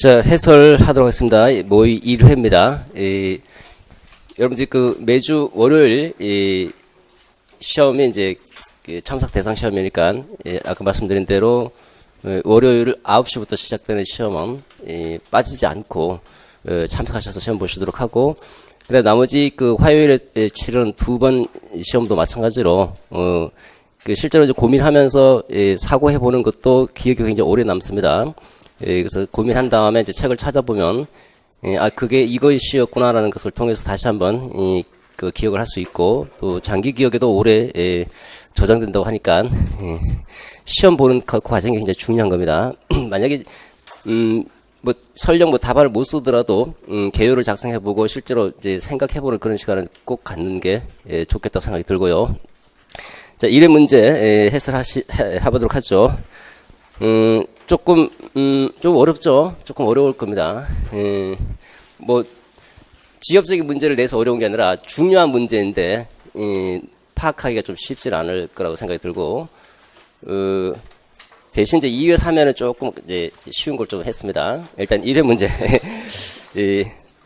자, 해설하도록 하겠습니다. 모의 1회입니다. 여러분들 매주 월요일 시험이 이제 참석 대상 시험이니까 아까 말씀드린 대로 월요일 9시부터 시작되는 시험은 빠지지 않고 참석하셔서 시험 보시도록 하고, 그다음 나머지 화요일에 치른 2번 시험도 마찬가지로 실제로 이제 고민하면서 사고해보는 것도 기억이 굉장히 오래 남습니다. 그래서 고민한 다음에 이제 책을 찾아보면 그게 이것이었구나라는 것을 통해서 다시 한번 기억을 할 수 있고, 또 장기 기억에도 오래 저장된다고 하니까 시험 보는 과정이 굉장히 중요한 겁니다. 만약에 설령 답안을 못 쓰더라도 개요를 작성해보고 실제로 이제 생각해보는 그런 시간을 꼭 갖는 게 좋겠다고 생각이 들고요. 자, 1회 문제 해보도록 하죠. 좀 어렵죠? 조금 어려울 겁니다. 지엽적인 문제를 내서 어려운 게 아니라 중요한 문제인데, 파악하기가 좀 쉽지 않을 거라고 생각이 들고, 대신 이제 2회, 3회는 조금 이제 쉬운 걸 좀 했습니다. 일단 1회 문제.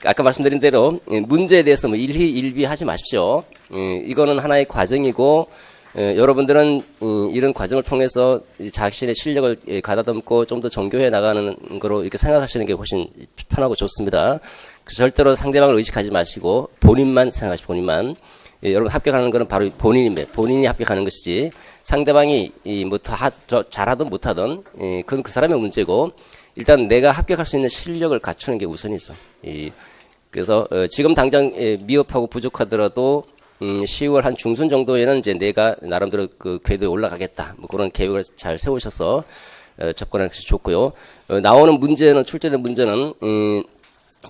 아까 말씀드린 대로, 문제에 대해서 일희 하지 마십시오. 이거는 하나의 과정이고, 여러분들은 이런 과정을 통해서 자신의 실력을 가다듬고 좀 더 정교해 나가는 거로 이렇게 생각하시는 게 훨씬 편하고 좋습니다. 그래서 절대로 상대방을 의식하지 마시고 본인만 생각하시고, 본인만. 여러분 합격하는 거는 바로 본인입니다. 본인이 합격하는 것이지 상대방이 잘하든 못하든 그건 그 사람의 문제고, 일단 내가 합격할 수 있는 실력을 갖추는 게 우선이죠. 그래서 지금 당장 미흡하고 부족하더라도 10월 한 중순 정도에는 이제 내가 나름대로 궤도에 올라가겠다, 그런 계획을 잘 세우셔서 접근하는 것이 좋고요. 나오는 문제는, 출제된 문제는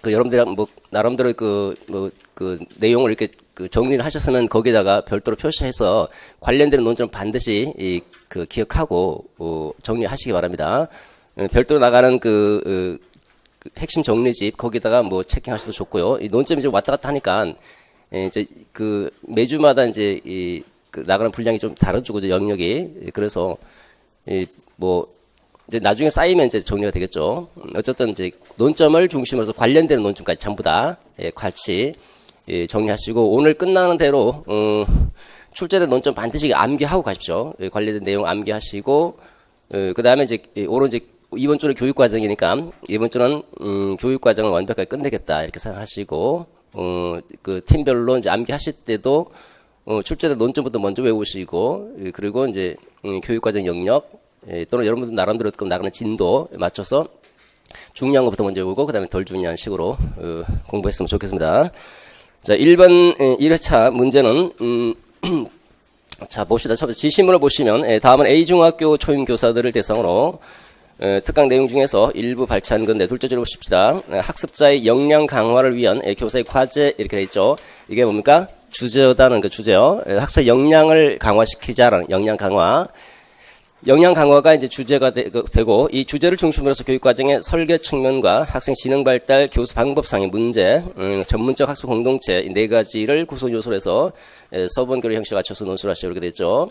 여러분들이 나름대로 내용을 이렇게 정리를 하셨으면 거기다가 별도로 표시해서 관련되는 논점 반드시 기억하고 정리하시기 바랍니다. 별도로 나가는 핵심 정리집 거기다가 체킹하셔도 좋고요. 이 논점이 좀 왔다 갔다 하니까 이제 매주마다 이제 나가는 분량이 좀 다르죠, 영역이. 그래서 이제 나중에 쌓이면 이제 정리가 되겠죠. 어쨌든 이제 논점을 중심으로 해서 관련되는 논점까지 전부 다 같이 정리하시고, 오늘 끝나는 대로 출제된 논점 반드시 암기하고 가십시오. 관련된 내용 암기하시고, 그 다음에 이제 이번 주는 교육 과정이니까 이번 주는 교육 과정을 완벽하게 끝내겠다 이렇게 생각하시고, 팀별로 이제 암기하실 때도 출제된 논점부터 먼저 외우시고, 그리고 이제 교육과정 영역 또는 여러분들 나름대로 나가는 진도 맞춰서 중요한 것부터 먼저 외우고, 그 다음에 덜 중요한 식으로 공부했으면 좋겠습니다. 자, 1번 1회차 문제는 자, 봅시다. 첫 번째 지시문을 보시면 다음은 A중학교 초임교사들을 대상으로 특강 내용 중에서 일부 발췌한 건데, 둘째 줄을 보십시다. 학습자의 역량 강화를 위한 교사의 과제 이렇게 돼 있죠. 이게 뭡니까? 주제어다는 주제요. 학습자의 역량을 강화시키자라는 역량 강화. 역량 강화가 이제 주제가 되고, 이 주제를 중심으로 해서 교육과정의 설계 측면과 학생 지능 발달, 교수 방법상의 문제, 전문적 학습 공동체 이 4가지를 구성 요소로 해서 서본 교류 형식을 갖춰서 논술을 하시고 이렇게 됐죠.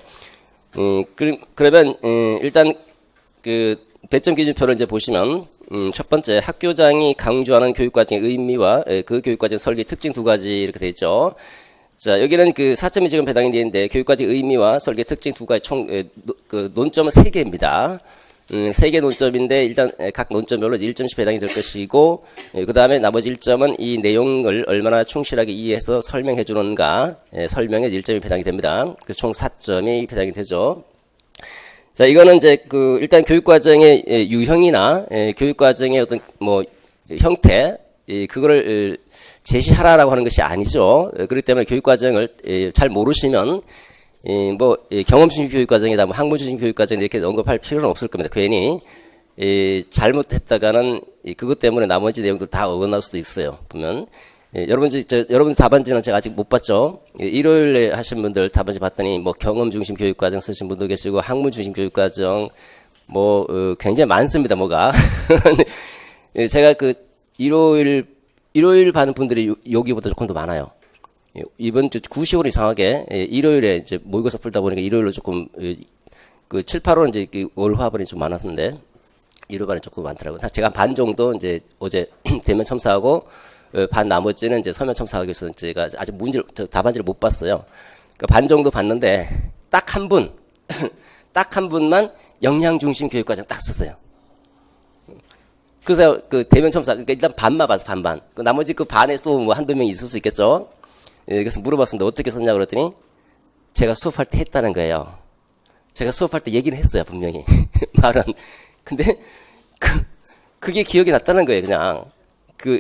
그러면 일단 배점 기준표를 이제 보시면, 첫 번째 학교장이 강조하는 교육과정의 의미와 그 교육과정 설계 특징 2가지 이렇게 되어 있죠. 자, 여기는 4점이 지금 배당이 되어 있는데, 교육과정 의미와 설계 특징 2가지 총 논점은 3개입니다. 3개 논점인데, 일단 각 논점별로 1점씩 배당이 될 것이고, 그 다음에 나머지 1점은 이 내용을 얼마나 충실하게 이해해서 설명해 주는가, 설명에 1점이 배당이 됩니다. 그래서 총 4점이 배당이 되죠. 자, 이거는 이제 일단 교육과정의 유형이나 교육과정의 어떤 형태, 그거를 제시하라라고 하는 것이 아니죠. 그렇기 때문에 교육과정을 잘 모르시면 경험주식 교육과정이다, 학문주식 교육과정 이렇게 언급할 필요는 없을 겁니다. 괜히 잘못했다가는 그것 때문에 나머지 내용도 다 어긋날 수도 있어요. 보면 여러분 답안지는 제가 아직 못 봤죠. 일요일에 하신 분들 답안지 봤더니 경험 중심 교육과정 쓰신 분도 계시고, 학문 중심 교육과정 굉장히 많습니다. 뭐가 제가 일요일 받는 분들이 여기보다 조금 더 많아요. 이번 주 90으로 이상하게 일요일에 이제 모의고사 풀다 보니까 일요일로 조금 7, 8월은 이제 월화분이 좀 많았는데, 1호반이 조금 많더라고요. 제가 반 정도 이제 어제 대면 첨사하고 반 나머지는 이제 서면 첨사하기 위해서 제가 아직 답안지를 못 봤어요. 그러니까 반 정도 봤는데 딱 한 분, 딱 한 분만 역량 중심 교육과정 딱 썼어요. 그래서 그 대면 첨사, 그러니까 일단 반만 봐서 반반. 그 나머지 그 반에 또 뭐 한두 명이 있을 수 있겠죠. 예, 그래서 물어봤습니다. 어떻게 썼냐 그랬더니 제가 수업할 때 했다는 거예요. 제가 수업할 때 얘기는 했어요, 분명히. 말은. 근데 그게 기억이 났다는 거예요, 그냥.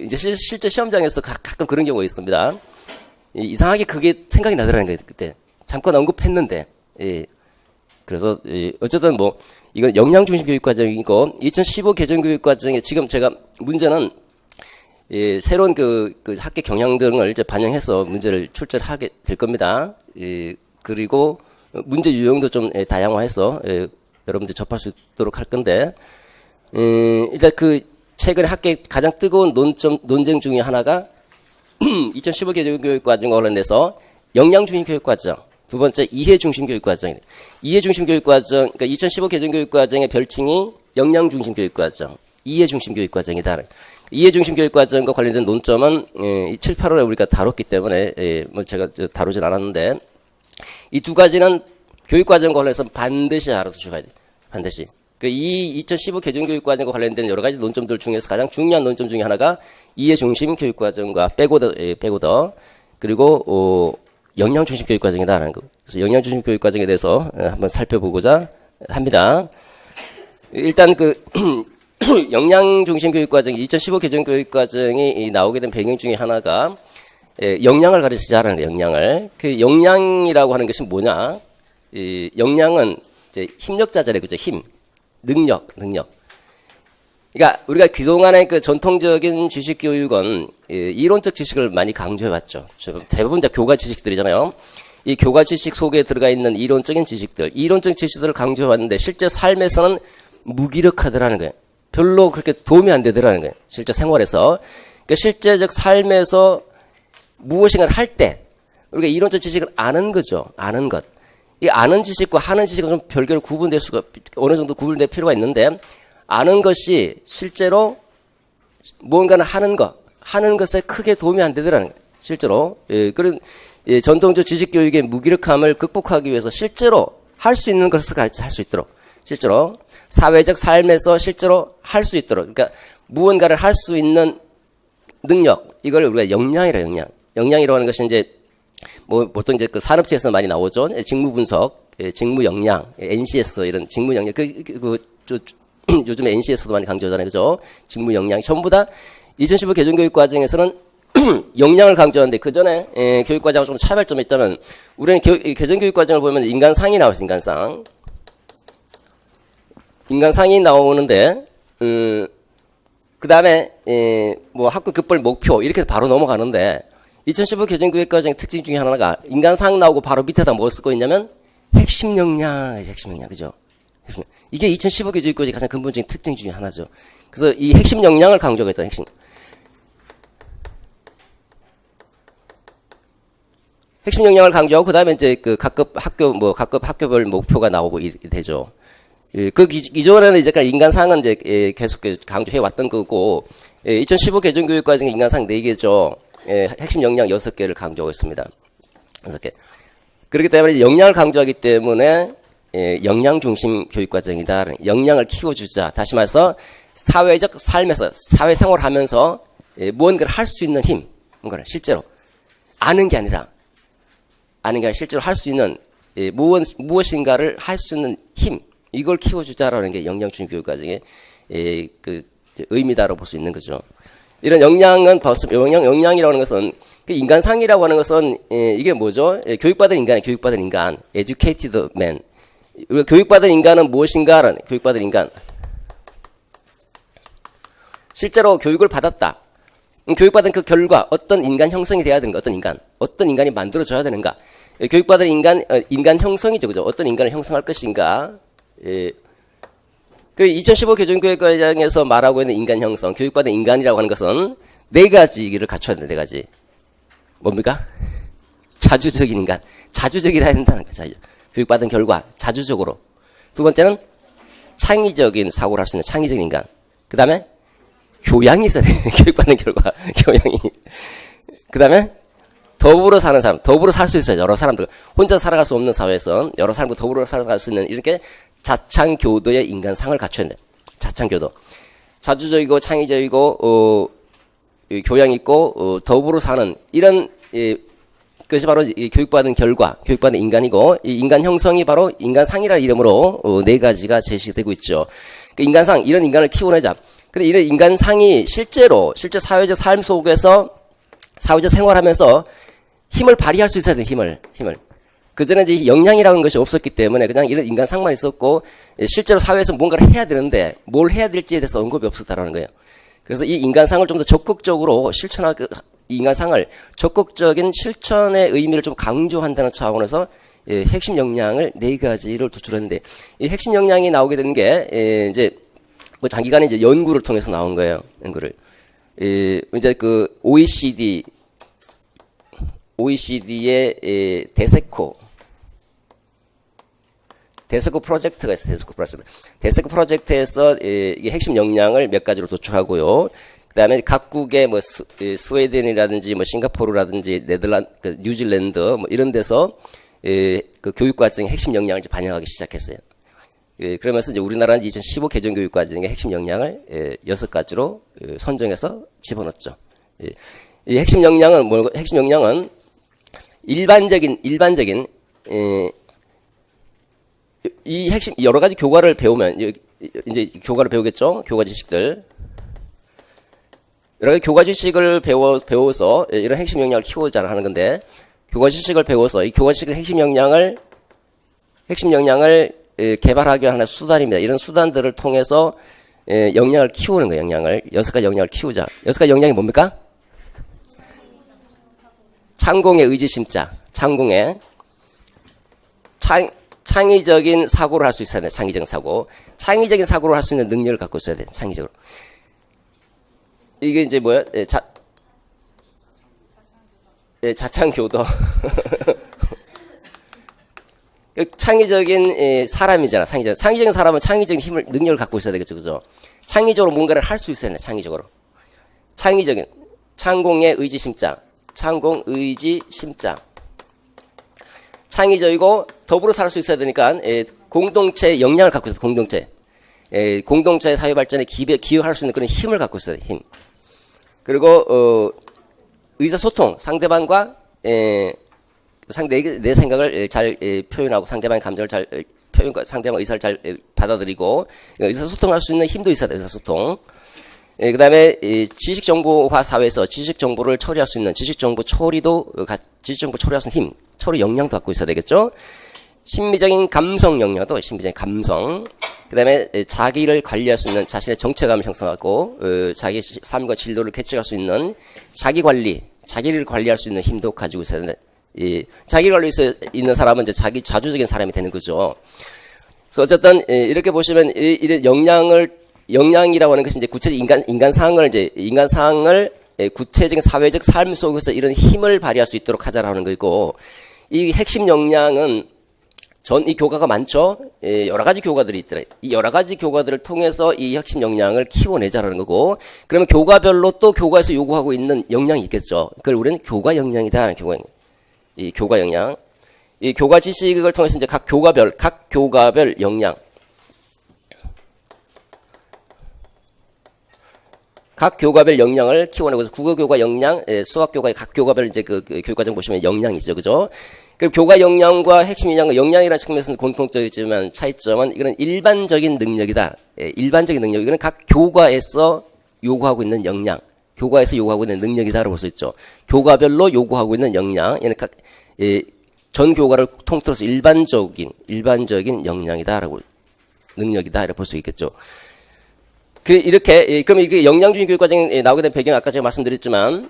이제 실제 시험장에서도 가끔 그런 경우가 있습니다. 이상하게 그게 생각이 나더라는 거예요, 그때. 잠깐 언급했는데. 예. 그래서, 어쨌든 뭐, 이건 역량 중심 교육 과정이고, 2015 개정 교육 과정에 지금 제가 문제는, 새로운 그 학계 경향 등을 이제 반영해서 문제를 출제를 하게 될 겁니다. 그리고 문제 유형도 좀 다양화해서, 여러분들 접할 수 있도록 할 건데, 일단 최근에 학계 가장 뜨거운 논쟁 중에 하나가 2015 개정 교육 과정과 관련돼서 역량 중심 교육 과정, 두 번째 이해 중심 교육 과정. 이해 중심 교육 과정, 그러니까 2015 개정 교육 과정의 별칭이 역량 중심 교육 과정, 이해 중심 교육 과정이다. 이해 중심 교육 과정과 관련된 논점은 7, 8월에 우리가 다뤘기 때문에 뭐 제가 다루진 않았는데 이 두 가지는 교육 과정과 관련해서 반드시 알아두셔야 돼요. 반드시. 이 2015 개정 교육 과정과 관련된 여러 가지 논점들 중에서 가장 중요한 논점 중에 하나가 이해 중심 교육 과정과 백오더 그리고 역량 중심 교육 과정이다라는 거. 그래서 역량 중심 교육 과정에 대해서 한번 살펴보고자 합니다. 일단 역량 중심 교육 과정 2015 개정 교육 과정이 나오게 된 배경 중에 하나가 역량을 가르치자라는 역량을. 그 역량이라고 하는 것이 뭐냐? 이 역량은 이제 힘력자잖아요, 그죠? 힘, 능력. 그러니까 우리가 그동안의 그 전통적인 지식 교육은 이론적 지식을 많이 강조해왔죠. 대부분 다 교과 지식들이잖아요. 이 교과 지식 속에 들어가 있는 이론적인 지식들을 강조해왔는데 실제 삶에서는 무기력하더라는 거예요. 별로 그렇게 도움이 안 되더라는 거예요. 실제 생활에서. 그러니까 실제적 삶에서 무엇인가를 할 때 우리가 이론적 지식을 아는 거죠. 아는 것. 이 아는 지식과 하는 지식은 좀 별개로 구분될 수가 어느 정도 구분될 필요가 있는데 아는 것이 실제로 무언가는 하는 것에 크게 도움이 안 되더라는 거예요. 실제로. 그런 전통적 지식 교육의 무기력함을 극복하기 위해서 실제로 할 수 있는 것을 할 수 있도록 실제로 사회적 삶에서 실제로 할 수 있도록 그러니까 무언가를 할 수 있는 능력 이걸 우리가 역량이라고 하는 것이 이제 뭐 보통 이제 그 산업체에서 많이 나오죠. 직무 분석, 직무 역량, NCS 이런 직무 역량 요즘에 NCS도 많이 강조하잖아요. 그죠? 직무 역량 전부 다 2015 개정 교육 과정에서는 역량을 강조하는데 그 전에 교육 과정하고 좀 차별점이 있다면 우리는 개정 교육 과정을 보면 인간상이 나와요. 인간상이 나오는데 그 다음에 뭐 학교 급벌 목표 이렇게 바로 넘어가는데 2015 개정 교육 과정의 특징 중에 하나가 인간상 나오고 바로 밑에다 뭘 쓰고 있냐면 핵심 역량, 그죠? 이게 2015 개정 교육 과정의 가장 근본적인 특징 중에 하나죠. 그래서 이 핵심 역량을 강조하겠다. 핵심 역량을 강조하고 그다음에 이제 그 각급 학교별 목표가 나오고 되죠. 그 이전에는 이제 인간상은 이제 계속 강조해 왔던 거고 2015 개정 교육 과정의 인간상 4개죠. 핵심 역량 6개를 강조하고 있습니다. 6개. 그렇기 때문에 역량을 강조하기 때문에 역량 중심 교육 과정이다. 역량을 키워주자. 다시 말해서 사회적 삶에서 사회생활을 하면서 무언가를 할 수 있는 힘, 뭔가를 실제로 아는 게 아니라 실제로 할 수 있는 무엇인가를 할 수 있는 힘 이걸 키워주자라는 게 역량 중심 교육 과정의 그 의미다라고 볼 수 있는 거죠. 이런 역량은 역량이라고 하는 것은 인간상이라고 하는 것은 이게 뭐죠? 교육받은 인간, educated man. 교육받은 인간은 무엇인가라는 교육받은 인간. 실제로 교육을 받았다. 교육받은 그 결과 어떤 인간 형성이 돼야 되는가? 어떤 인간이 만들어져야 되는가? 교육받은 인간 형성이죠, 그죠? 어떤 인간을 형성할 것인가? 그 2015 개정 교육 과정에서 말하고 있는 인간 형성, 교육받은 인간이라고 하는 것은 4가지를 갖춰야 돼, 4가지. 뭡니까? 자주적인 인간. 자주적이라 해야 된다는 거죠. 교육받은 결과, 자주적으로. 두 번째는 창의적인 사고를 할 수 있는 창의적인 인간. 그 다음에 교양이 있어야 돼. 교육받는 결과 교양이. 그 다음에 더불어 사는 사람, 더불어 살 수 있어요. 여러 사람들. 혼자 살아갈 수 없는 사회에선 여러 사람과 더불어 살아갈 수 있는 이렇게 자창교도의 인간상을 갖춰야 돼. 자창교도. 자주적이고 창의적이고 교양 있고 더불어 사는 이런 그것이 바로 이 교육받은 결과, 교육받은 인간이고 이 인간 형성이 바로 인간상이라는 이름으로 네 가지가 제시되고 있죠. 그 인간상, 이런 인간을 키워내자. 근데 이런 인간상이 실제 사회적 삶 속에서 사회적 생활하면서 힘을 발휘할 수 있어야 돼. 힘을. 그전에 이제 역량이라는 것이 없었기 때문에 그냥 이런 인간상만 있었고 실제로 사회에서 뭔가를 해야 되는데 뭘 해야 될지에 대해서 언급이 없었다라는 거예요. 그래서 이 인간상을 좀 더 적극적으로 실천하고 이 인간상을 적극적인 실천의 의미를 좀 강조한다는 차원에서 핵심 역량을 네 가지를 도출했는데 이 핵심 역량이 나오게 되는 게 이제 뭐 장기간의 이제 연구를 통해서 나온 거예요. 연구를 이제 그 OECD의 데세코 프로젝트가 있어요. 데세코 프로젝트에서 이 핵심 역량을 몇 가지로 도출하고요. 그다음에 각국의 뭐 스웨덴이라든지 뭐 싱가포르라든지 네덜란드, 뉴질랜드 뭐 이런 데서 그 교육 과정의 핵심 역량을 이제 반영하기 시작했어요. 그러면서 이제 우리나라는 2015 개정 교육 과정의 핵심 역량을 6가지로 선정해서 집어넣었죠. 이 핵심 역량은 뭐 핵심 역량은 일반적인 이 핵심 여러 가지 교과를 배우면 이제 교과를 배우겠죠. 교과 지식들. 여러 가지 교과 지식을 배워서 이런 핵심 역량을 키우자 하는 건데 교과 지식을 배워서 이 교과 지식의 핵심 역량을 개발하기 위한 하나의 수단입니다. 이런 수단들을 통해서 역량을 키우는 거예요. 역량을 6가지 역량을 키우자. 6가지 역량이 뭡니까? 창공의 의지심자. 창공의 창의적인 사고를 할 수 있어야 돼. 창의적인 사고. 창의적인 사고를 할 수 있는 능력을 갖고 있어야 돼. 창의적으로. 이게 이제 뭐야? 자창교도. 창의적인 사람이잖아. 창의적인 사람은 창의적인 힘을, 능력을 갖고 있어야 되겠죠. 그죠? 창의적으로 뭔가를 할 수 있어야 돼. 창의적으로. 창의적인, 창공의 의지심자. 창공, 의지심자. 창의적이고 더불어 살 수 있어야 되니까 공동체의 역량을 갖고 있어요. 공동체의 사회 발전에 기여할 수 있는 그런 힘을 갖고 있어요. 힘. 그리고 의사소통, 상대방과 내 생각을 잘 표현하고 상대방의 감정을 잘 상대방의 의사를 잘 받아들이고 의사소통할 수 있는 힘도 있어야 돼요. 의사소통. 그 다음에 지식정보화 사회에서 지식정보를 처리할 수 있는 지식정보 처리할 수 있는 힘, 처리 역량도 갖고 있어야 되겠죠. 심미적인 감성 역량도 심미적인 감성. 그 다음에 자기를 관리할 수 있는 자신의 정체감을 형성하고 자기 삶과 진로를 개척할 수 있는 자기를 관리할 수 있는 힘도 가지고 있어야 되는데 자기 관리 있는 사람은 이제 자기 자주적인 사람이 되는 거죠. 그래서 어쨌든 이렇게 보시면 이런 역량이라고 하는 것이 이제 구체적 인간상을 구체적인 사회적 삶 속에서 이런 힘을 발휘할 수 있도록 하자라는 거고, 이 핵심 역량은 이 교과가 많죠. 여러 가지 교과들이 있더라. 이 여러 가지 교과들을 통해서 이 핵심 역량을 키워내자라는 거고, 그러면 교과별로 또 교과에서 요구하고 있는 역량이 있겠죠. 그걸 우리는 교과 역량이다. 이 교과 역량. 이 교과 지식을 통해서 이제 각 교과별 역량. 각 교과별 역량을 키워내고, 그래서 국어교과 역량, 수학교과의 각 교과별 이제 그 교육과정 보시면 역량이 있죠. 그죠? 그럼 교과 역량과 핵심 역량과 역량이라는 측면에서는 공통적이지만 차이점은 이거는 일반적인 능력이다. 일반적인 능력. 이거는 각 교과에서 요구하고 있는 역량, 교과에서 요구하고 있는 능력이다라고 볼 수 있죠. 교과별로 요구하고 있는 역량, 얘는 전 교과를 통틀어서 일반적인 역량이다라고, 능력이다, 이렇게 볼 수 있겠죠. 그러면 이게 역량주의 교육과정에 나오게 된 배경 아까 제가 말씀드렸지만,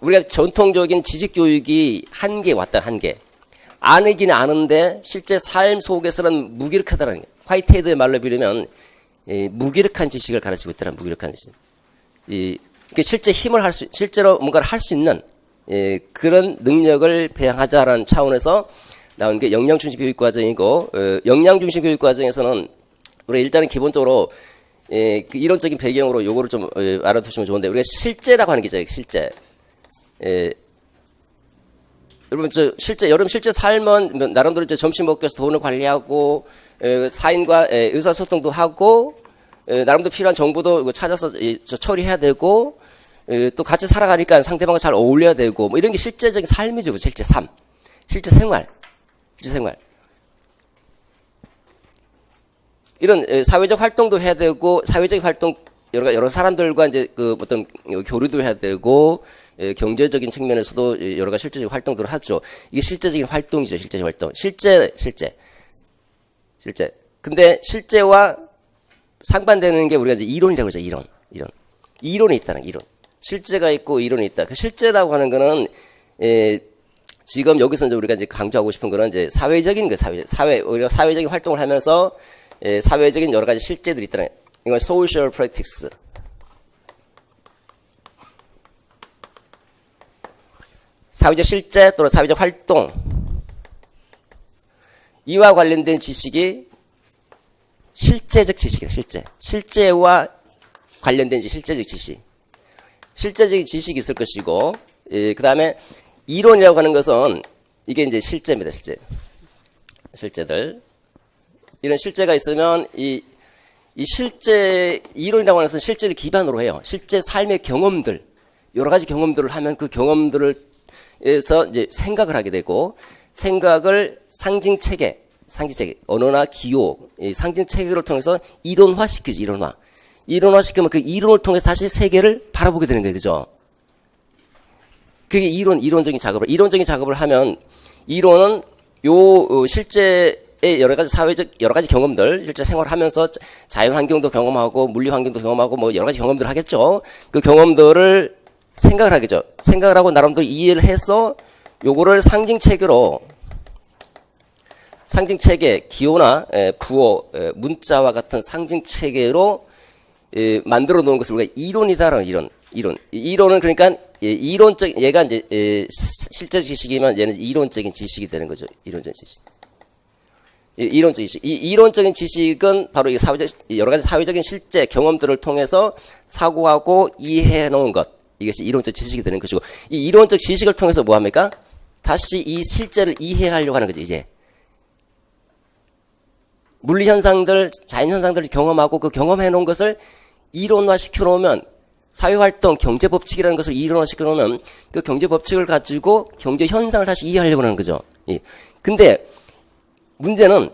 우리가 전통적인 지식교육이 한계. 아니긴 아는데, 실제 삶 속에서는 무기력하다는 게, 화이트헤드의 말로 빌리면, 무기력한 지식을 가르치고 있다는 무기력한 지식. 실제로 뭔가를 할 수 있는, 그런 능력을 배양하자라는 차원에서 나온 게 역량중심 교육과정이고, 역량중심 교육과정에서는 우리 일단은 기본적으로 그 이론적인 배경으로 요거를 좀 알아두시면 좋은데, 우리가 실제라고 하는 게 있잖아요. 실제. 여러분 여러분 실제 삶은 나름대로 이제 점심 먹기 위해서 돈을 관리하고 타인과 의사소통도 하고 나름대로 필요한 정보도 찾아서 처리해야 되고 또 같이 살아가니까 상대방과 잘 어울려야 되고 뭐 이런 게 실제적인 삶이죠. 실제 삶, 실제 생활. 이런 사회적 활동도 해야 되고, 사회적 활동 여러 사람들과 이제 그 어떤 교류도 해야 되고, 경제적인 측면에서도 여러 가지 실제적 활동들을 하죠. 이게 실제적인 활동이죠. 실제적 활동. 실제. 근데 실제와 상반되는 게 우리가 이제 이론이라고 하죠. 이론이 있다는 이론. 실제가 있고 이론이 있다. 그 실제라고 하는 거는 지금 여기서 이제 우리가 이제 강조하고 싶은 거는 이제 사회적인 거, 우리가 사회적인 활동을 하면서 사회적인 여러 가지 실제들이 있다는, 이건 social practice. 사회적 실제 또는 사회적 활동. 이와 관련된 지식이 실제적 지식이에요. 실제와 관련된 실제적 지식. 실제적인 지식이 있을 것이고, 그 다음에 이론이라고 하는 것은 이게 이제 실제입니다. 실제들. 이런 실제가 있으면 이 실제 이론이라고 하는 것은 실제를 기반으로 해요. 실제 삶의 경험들, 여러 가지 경험들을 하면 그 경험들을 에서 이제 생각을 하게 되고, 생각을 상징 체계, 언어나 기호, 상징 체계를 통해서 이론화시키죠. 이론화시키면 그 이론을 통해서 다시 세계를 바라보게 되는 거예요. 그죠? 그게 이론적인 작업을 하면, 이론은 실제의 여러 가지 경험들, 실제 생활을 하면서 자연 환경도 경험하고, 물리 환경도 경험하고, 뭐 여러 가지 경험들을 하겠죠. 그 경험들을 생각을 하겠죠. 생각을 하고 나름대로 이해를 해서 요거를 상징 체계, 기호나 부호, 문자와 같은 상징 체계로 만들어 놓은 것을 우리가 이론이다라는 이론은 그러니까 얘가 이제 실제 지식이면 얘는 이론적인 지식이 되는 거죠. 이론적인 지식. 이 이론적인 지식은 바로 여러 가지 사회적인 실제 경험들을 통해서 사고하고 이해해 놓은 것. 이것이 이론적 지식이 되는 것이고, 이 이론적 지식을 통해서 뭐 합니까? 다시 이 실제를 이해하려고 하는 거죠. 이제 물리 현상들, 자연 현상들을 경험하고 그 경험해 놓은 것을 이론화시켜 놓으면, 사회활동, 경제 법칙이라는 것을 이론화시켜 놓으면 그 경제 법칙을 가지고 경제 현상을 다시 이해하려고 하는 거죠. 근데 문제는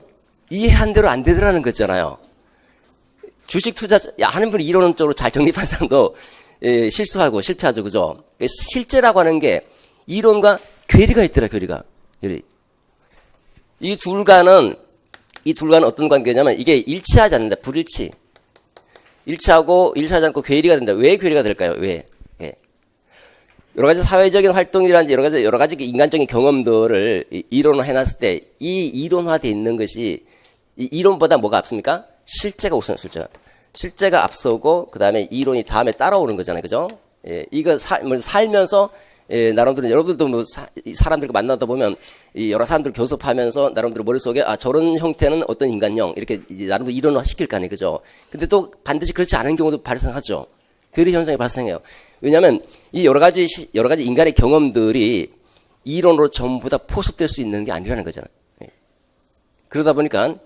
이해한 대로 안 되더라는 거잖아요. 주식 투자 하는 분이 이론적으로 잘 정립한 사람도 실수하고 실패하죠. 그죠? 실제라고 하는 게 이론과 괴리가 있더라, 괴리. 이 둘과는 어떤 관계냐면, 이게 일치하지 않는다. 불일치. 일치하지 않고 괴리가 된다. 왜 괴리가 될까요? 왜? 여러 가지 사회적인 활동이라든지 여러 가지 인간적인 경험들을 이론화 해놨을 때, 이 이론화되어 있는 것이, 이 이론보다 뭐가 앞섭니까? 실제가 우선, 실제가 앞서고, 그 다음에 이론이 다음에 따라오는 거잖아요. 그죠? 이거 살면서, 나름대로 여러분들도 뭐 사람들과 만나다 보면, 여러 사람들 교섭하면서 나름대로 머릿속에, 저런 형태는 어떤 인간형, 이렇게 이제 나름대로 이론화 시킬 거 아니에요. 그죠? 근데 또 반드시 그렇지 않은 경우도 발생하죠. 괴리 현상이 발생해요. 왜냐하면 이 여러 가지 인간의 경험들이 이론으로 전부 다 포섭될 수 있는 게 아니라는 거잖아요. 그러다 보니까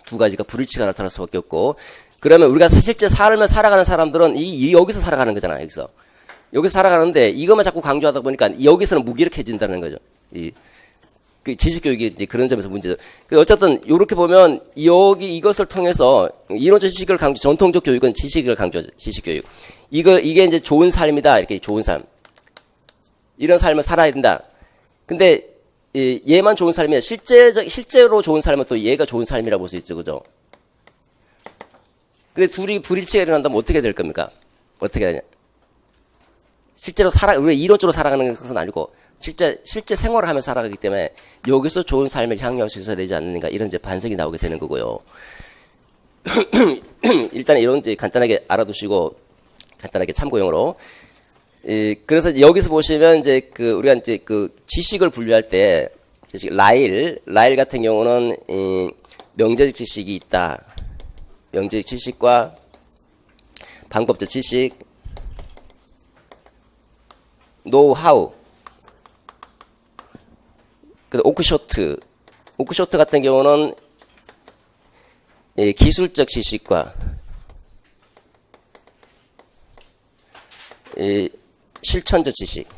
두 가지가 불일치가 나타날 수밖에 없고, 그러면 우리가 실제 삶을 살아가는 사람들은 여기서 살아가는 거잖아요. 여기서 살아가는데 이것만 자꾸 강조하다 보니까 여기서는 무기력해진다는 거죠. 그 지식교육이 이제 그런 점에서 문제죠. 어쨌든 이렇게 보면 이것을 통해서 이론적 지식을 전통적 교육은 지식을 강조하죠. 지식교육. 이게 이제 좋은 삶이다. 이렇게 좋은 삶. 이런 삶을 살아야 된다. 근데 얘만 좋은 삶이야. 실제로 좋은 삶은 또 얘가 좋은 삶이라고 볼 수 있죠. 그죠? 근데 둘이 불일치가 일어난다면 어떻게 될 겁니까? 어떻게 되냐? 실제로 우리가 이론적으로 살아가는 것은 아니고, 실제 생활을 하면서 살아가기 때문에 여기서 좋은 삶을 향유할 수 있어야 되지 않는가, 이런 이제 반성이 나오게 되는 거고요. 일단 이런 이제 간단하게 알아두시고, 간단하게 참고용으로. 그래서 여기서 보시면 이제 우리가 이제 지식을 분류할 때, 라일 같은 경우는 명제적 지식이 있다. 영재적 지식과 방법적 지식, 노하우, 오크쇼트 같은 경우는 기술적 지식과 실천적 지식,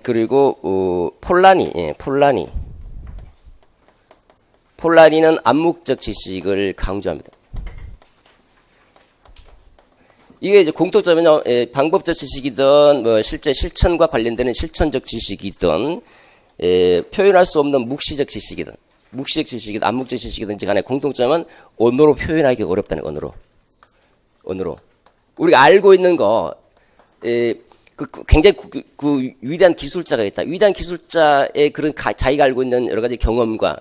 그리고 폴라니는 암묵적 지식을 강조합니다. 이게 이제 공통점은요, 방법적 지식이든, 실제 실천과 관련되는 실천적 지식이든, 표현할 수 없는 묵시적 지식이든, 암묵적 지식이든지 간에 공통점은 언어로 표현하기 어렵다는 거예요, 언어로. 우리가 알고 있는 거, 굉장히 위대한 기술자가 있다. 위대한 기술자의 그런 자기가 알고 있는 여러 가지 경험과,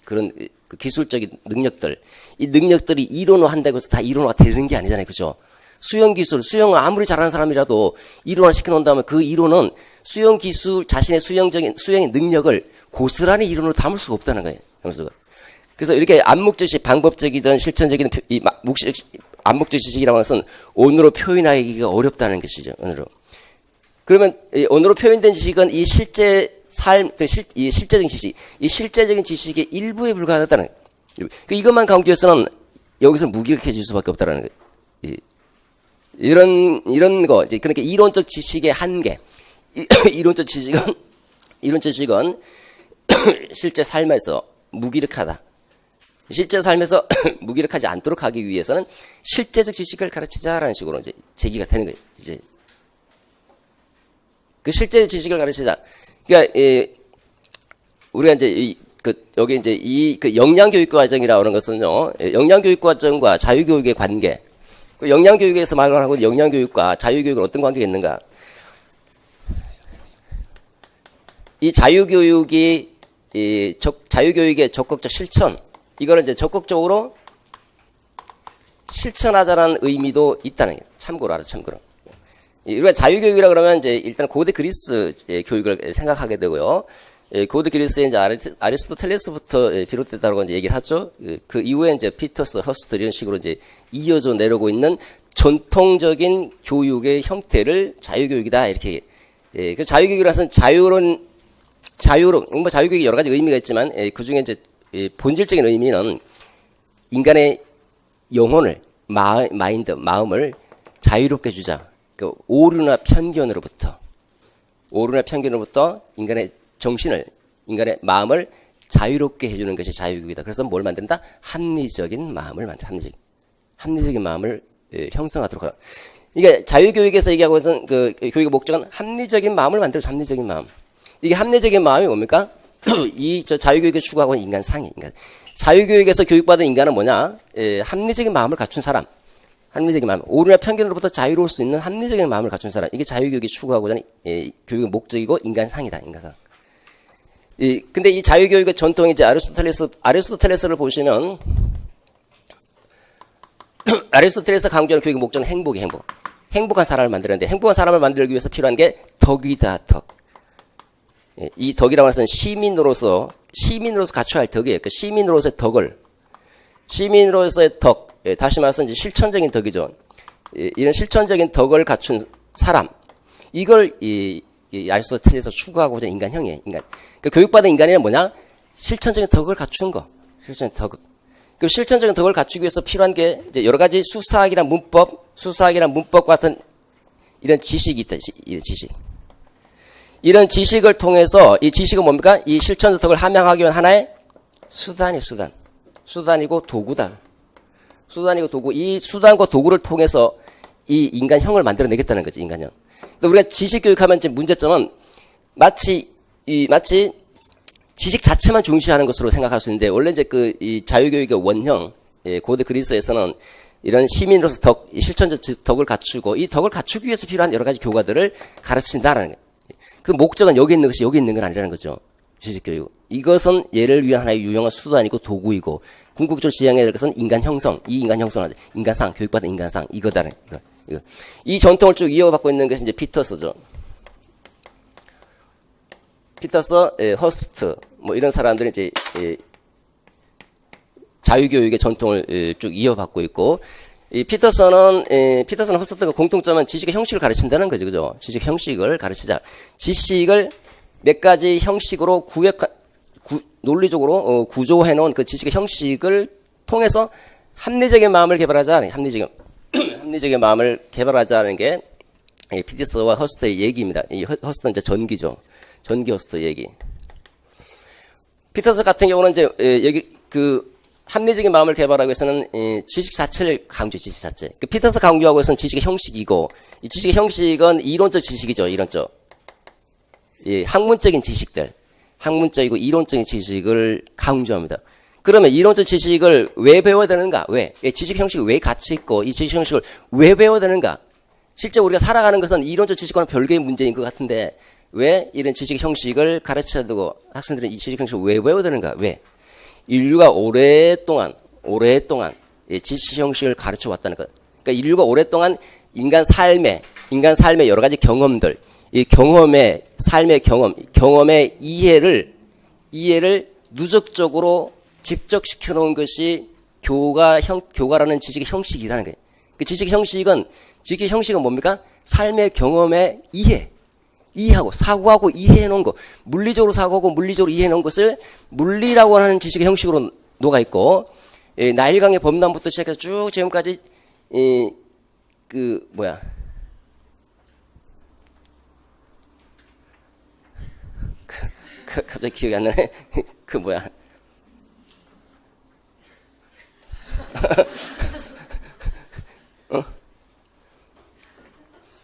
그런 기술적인 능력들, 이 능력들이 이론화한다고 해서 다 이론화가 되는 게 아니잖아요, 그죠? 수영 기술, 수영을 아무리 잘하는 사람이라도 이론화 시켜놓는다면 그 이론은 수영 기술, 자신의 수영의 능력을 고스란히 이론으로 담을 수가 없다는 거예요. 그래서 이렇게 암묵적 지식, 방법적이든 실천적이든 암묵적 지식이라고 하는 것은 언어로 표현하기가 어렵다는 것이죠, 언어로. 그러면 언어로 표현된 지식은 이 실제 삶, 이 실제적인 지식, 이 실제적인 지식의 일부에 불과하다는 거예요. 이것만 강조해서는 여기서 무기력해질 수밖에 없다는 거예요. 이런 거, 그러니까 이론적 지식의 한계. 이론적 지식은 실제 삶에서 무기력하다. 실제 삶에서 무기력하지 않도록 하기 위해서는 실제적 지식을 가르치자라는 식으로 이제 제기가 되는 거예요. 이제. 그 실제 지식을 가르치자. 그러니까, 우리가 이제 여기 이제 그 영양교육 과정이라고 하는 것은요, 영양교육 과정과 자유교육의 관계. 영양교육에서 말을 하고 영양교육과 자유교육은 어떤 관계가 있는가? 이 자유교육이, 자유교육의 적극적 실천, 이거는 이제 적극적으로 실천하자라는 의미도 있다는 거예요. 참고로 알아서 참고로. 우리가 자유교육이라 그러면 이제 일단 고대 그리스 교육을 생각하게 되고요. 고대 그리스에 이제 아리스토텔레스부터 비롯됐다고 이제 얘기를 하죠. 그 이후에 이제 피터스, 허스트 이런 식으로 이제 이어져 내려오고 있는 전통적인 교육의 형태를 자유교육이다 이렇게. 그 자유교육이라서는 자유로운 뭐 자유교육이 여러 가지 의미가 있지만 그 중에 이제 본질적인 의미는 인간의 영혼을 마음을 자유롭게 주자. 그 오류나 편견으로부터 인간의 정신을, 인간의 마음을 자유롭게 해주는 것이 자유교육이다. 그래서 뭘 만든다? 합리적인 마음을 합리적인 마음을 형성하도록 하라. 이게 자유교육에서 얘기하고 있는 그 교육의 목적은 합리적인 마음을 만들어줘. 합리적인 마음. 이게 합리적인 마음이 뭡니까? 저 자유교육에 추구하고 있는 인간. 자유교육에서 교육받은 인간은 뭐냐? 합리적인 마음을 갖춘 사람. 합리적인 마음. 오류나 편견으로부터 자유로울 수 있는 합리적인 마음을 갖춘 사람. 이게 자유교육이 추구하고자 하는 교육의 목적이고 인간상이다. 인간상. 근데 이 자유교육의 전통이 이제 아리스토텔레스를 보시면 아리스토텔레스 강조하는 교육의 목적은 행복이에요, 행복. 행복한 사람을 만드는데 행복한 사람을 만들기 위해서 필요한 게 덕이다, 덕. 이 덕이라고 해서 시민으로서 갖춰야 할 덕이에요. 그 시민으로서의 덕, 다시 말해서 이제 실천적인 덕이죠. 이런 실천적인 덕을 갖춘 사람. 이걸 아리스토텔레스에서 추구하고자 하는 인간형이에요, 인간. 그 교육받은 인간이란 뭐냐? 실천적인 덕을 갖춘 거. 실천적인 덕. 그 실천적인 덕을 갖추기 위해서 필요한 게 이제 여러 가지 수사학이란 문법 같은 이런 지식이 있다, 이런 지식. 이런 지식을 통해서 이 지식은 뭡니까? 이 실천적 덕을 함양하기 위한 하나의 수단이고 도구다. 수단이고 도구. 이 수단과 도구를 통해서 이 인간형을 만들어내겠다는 거지, 인간형. 우리가 지식 교육하면 이제 문제점은 마치 지식 자체만 중시하는 것으로 생각할 수 있는데, 원래 이제 이 자유교육의 원형, 고대 그리스에서는 이런 시민으로서 실천적 덕을 갖추고, 이 덕을 갖추기 위해서 필요한 여러 가지 교과들을 가르친다라는 거예요. 그 목적은 여기 있는 것이 여기 있는 건 아니라는 거죠. 지식교육. 이것은 얘를 위한 하나의 유용한 수단이고 도구이고, 궁극적으로 지향해야 될 것은 인간 형성, 인간상, 교육받은 인간상, 이거다는, 이거. 이 전통을 쭉 이어받고 있는 것이 이제 피터스죠. 피터스, 허스트, 뭐 이런 사람들이 이제, 자유교육의 전통을 쭉 이어받고 있고, 이 피터슨 허스트가 공통점은 지식의 형식을 가르친다는 거죠, 그죠? 지식 형식을 가르치자. 지식을 몇 가지 형식으로 논리적으로 구조해 놓은 그 지식의 형식을 통해서 합리적인 마음을 개발하자. 합리적인 마음을 개발하자는 게 피터슨과 허스트의 얘기입니다. 이 허스트는 이제 전기죠. 전기 허스트 얘기. 피터슨 같은 경우는 이제 여기 합리적인 마음을 개발하기 위해서는 지식 자체를 지식 자체. 피터슨 강조하고 있는 지식의 형식이고, 이 지식의 형식은 이론적 지식이죠, 이론적. 학문적인 지식들, 학문적이고 이론적인 지식을 강조합니다. 그러면 이론적 지식을 왜 배워야 되는가? 왜? 지식 형식이 왜 가치 있고, 이 지식 형식을 왜 배워야 되는가? 실제 우리가 살아가는 것은 이론적 지식과는 별개의 문제인 것 같은데, 왜 이런 지식 형식을 가르쳐야 되고, 학생들은 이 지식 형식을 왜 배워야 되는가? 왜? 인류가 오랫동안 지식 형식을 가르쳐 왔다는 것. 그러니까 인류가 오랫동안 인간 삶의 여러 가지 경험들, 이 삶의 경험의 이해를 누적적으로 집적시켜 놓은 것이 교가라는 지식의 형식이라는 거예요. 그 지식의 형식은 뭡니까? 삶의 경험의 이해하고 사고하고 이해해 놓은 것, 물리적으로 사고하고 물리적으로 이해해 놓은 것을 물리라고 하는 지식의 형식으로 녹아 있고, 나일강의 범람부터 시작해서 쭉 지금까지 갑자기 기억이 안 나네.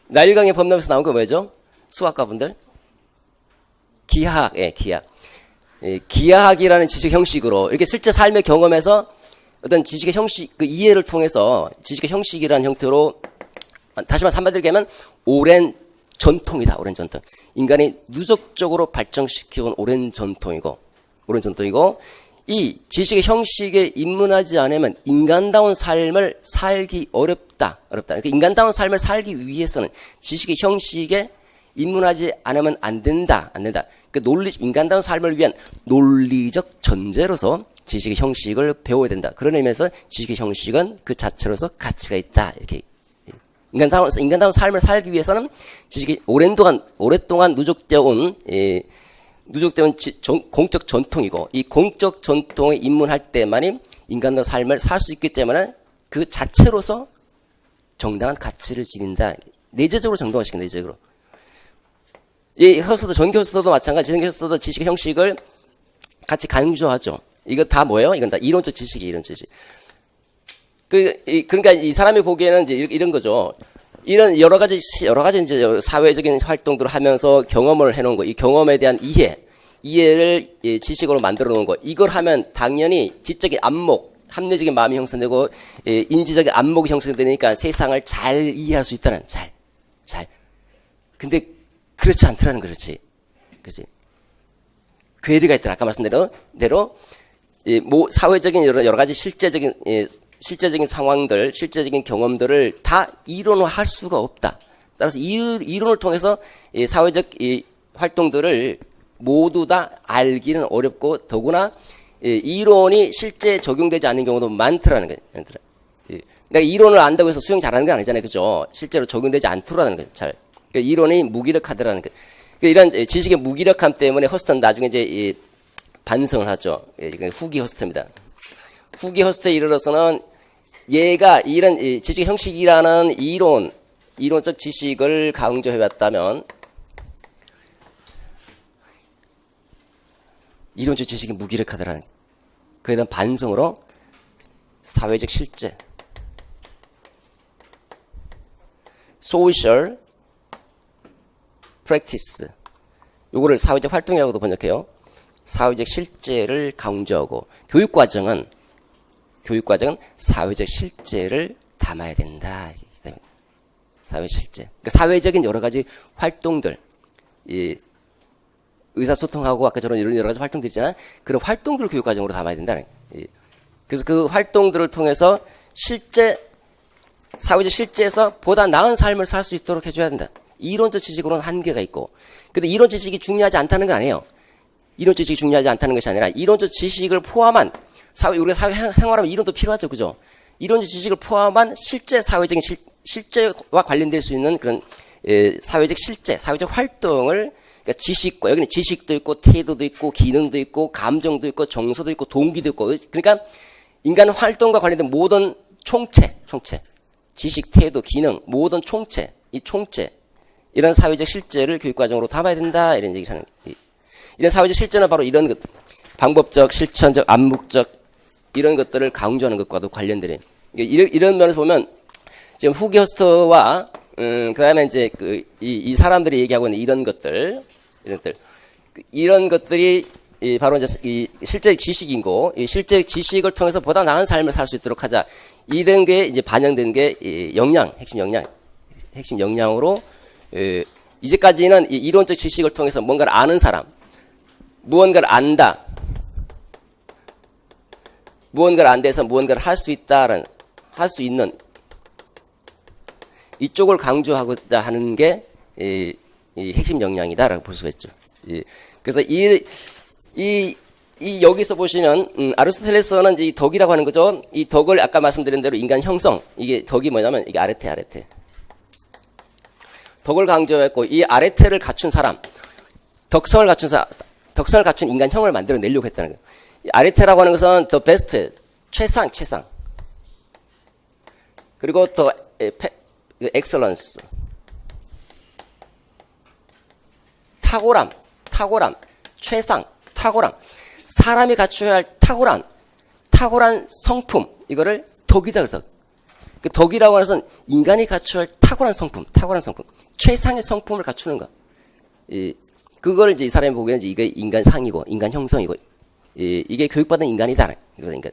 나일강의 범람에서 나온 거 뭐죠? 수학가분들? 기하학. 기하학이라는 지식 형식으로, 이렇게 실제 삶의 경험에서 어떤 지식의 형식, 그 이해를 통해서 지식의 형식이라는 형태로, 다시 말해서 한마디로 얘기하면, 오랜 전통이다, 오랜 전통. 인간이 누적적으로 발전시켜온 오랜 전통이고, 이 지식의 형식에 입문하지 않으면 인간다운 삶을 살기 어렵다. 그러니까 인간다운 삶을 살기 위해서는 지식의 형식에 입문하지 않으면 안 된다. 그 인간다운 삶을 위한 논리적 전제로서 지식의 형식을 배워야 된다. 그런 의미에서 지식의 형식은 그 자체로서 가치가 있다. 이렇게. 인간다운 삶을 살기 위해서는 지식이 오랫동안 누적되어 공적 전통이고, 이 공적 전통에 입문할 때만이 인간의 삶을 살 수 있기 때문에 그 자체로서 정당한 가치를 지닌다. 내재적으로 정당화시킨다, 내재적으로. 이 전기 허스터도 마찬가지. 전기 허스터도 지식의 형식을 같이 강조하죠. 이거 다 뭐예요? 이건 다 이론적 지식이에요, 이론적 지식. 그러니까 이 사람이 보기에는 이제 이런 거죠. 이런 여러 가지 이제 사회적인 활동들을 하면서 경험을 해놓은 거, 이 경험에 대한 이해를 지식으로 만들어 놓은 거, 이걸 하면 당연히 지적인 합리적인 마음이 형성되고, 인지적인 안목이 형성되니까 세상을 잘 이해할 수 있다는, 잘. 근데 그렇지 않더라는 거지. 그렇지. 괴리가 있더라. 아까 말씀대로, 사회적인 여러 가지 실제적인 상황들, 실제적인 경험들을 다 이론화할 수가 없다. 따라서 이론을 통해서 사회적 활동들을 모두 다 알기는 어렵고, 더구나 이론이 실제 적용되지 않는 경우도 많더라는 거예요. 내가 이론을 안다고 해서 수영 잘하는 건 아니잖아요, 그죠? 실제로 적용되지 않더라는 거예요. 잘. 그러니까 이론이 무기력하더라는 거예요. 그러니까 이런 지식의 무기력함 때문에 허스트는 나중에 이제 반성을 하죠. 후기 허스트입니다. 후기 허스트에 이르러서는 얘가 이런 지식 형식이라는 이론적 지식을 강조해왔다면, 이론적 지식이 무기력하더라는, 그에 대한 반성으로 사회적 실제, social practice, 요거를 사회적 활동이라고도 번역해요. 사회적 실제를 강조하고, 교육과정은 사회적 실제를 담아야 된다. 사회 실제. 그러니까 사회적인 여러 가지 활동들, 의사소통하고 아까 저런 이런 여러 가지 활동들 있잖아요. 그런 활동들을 교육과정으로 담아야 된다는. 그래서 그 활동들을 통해서 사회적 실제에서 보다 나은 삶을 살 수 있도록 해줘야 된다. 이론적 지식으로는 한계가 있고, 근데 이론 지식이 중요하지 않다는 건 아니에요. 이론적 지식이 중요하지 않다는 것이 아니라, 이론적 지식을 포함한 우리가 사회 생활하면 이론도 필요하죠. 그죠? 이론적 지식을 포함한 실제 사회적인 실제와 관련될 수 있는 그런 사회적 실제, 사회적 활동을 그러니까 지식과 여기는 지식도 있고 태도도 있고 기능도 있고 감정도 있고 정서도 있고 동기도 있고 그러니까 인간 활동과 관련된 모든 총체 지식, 태도, 기능 모든 총체 이 총체 이런 사회적 실제를 교육과정으로 담아야 된다 이런 얘기를 하는 거예요. 이런 사회적 실제는 바로 이런 것 방법적, 실천적, 암묵적 이런 것들을 강조하는 것과도 관련되는 이런 면에서 보면 지금 후기 허스터와 그다음에 이제 이 사람들이 얘기하고 있는 이런 것들이 바로 이제 이 실제 지식이고 이 실제 지식을 통해서 보다 나은 삶을 살 수 있도록 하자 이런 게 이제 반영된 게 핵심 역량으로 이제까지는 이 이론적 지식을 통해서 뭔가를 아는 사람, 무언가를 안다. 무언가를 안 돼서 무언가를 할 수 있는 이쪽을 강조하고자 하는 게 이 핵심 역량이다라고 볼 수가 있죠. 그래서 여기서 보시면 아리스토텔레스는 이 덕이라고 하는 거죠. 이 덕을 아까 말씀드린 대로 인간 형성 이게 덕이 뭐냐면 이게 아레테. 덕을 강조했고 이 아레테를 갖춘 사람, 덕성을 갖춘 인간형을 만들어내려고 했다는 거예요. 아레테라고 하는 것은 the best, 최상. 그리고 the excellence, 탁월함, 최상, 탁월함. 사람이 갖춰야 할 탁월한 성품, 이거를 덕이다, 덕. 그 덕이라고 하는 것은 인간이 갖춰야 할 탁월한 성품. 최상의 성품을 갖추는 것. 그걸 이제 이 사람이 보기에는 이게 인간상이고, 인간 형성이고, 이게 교육받은 인간이다. 그러니까.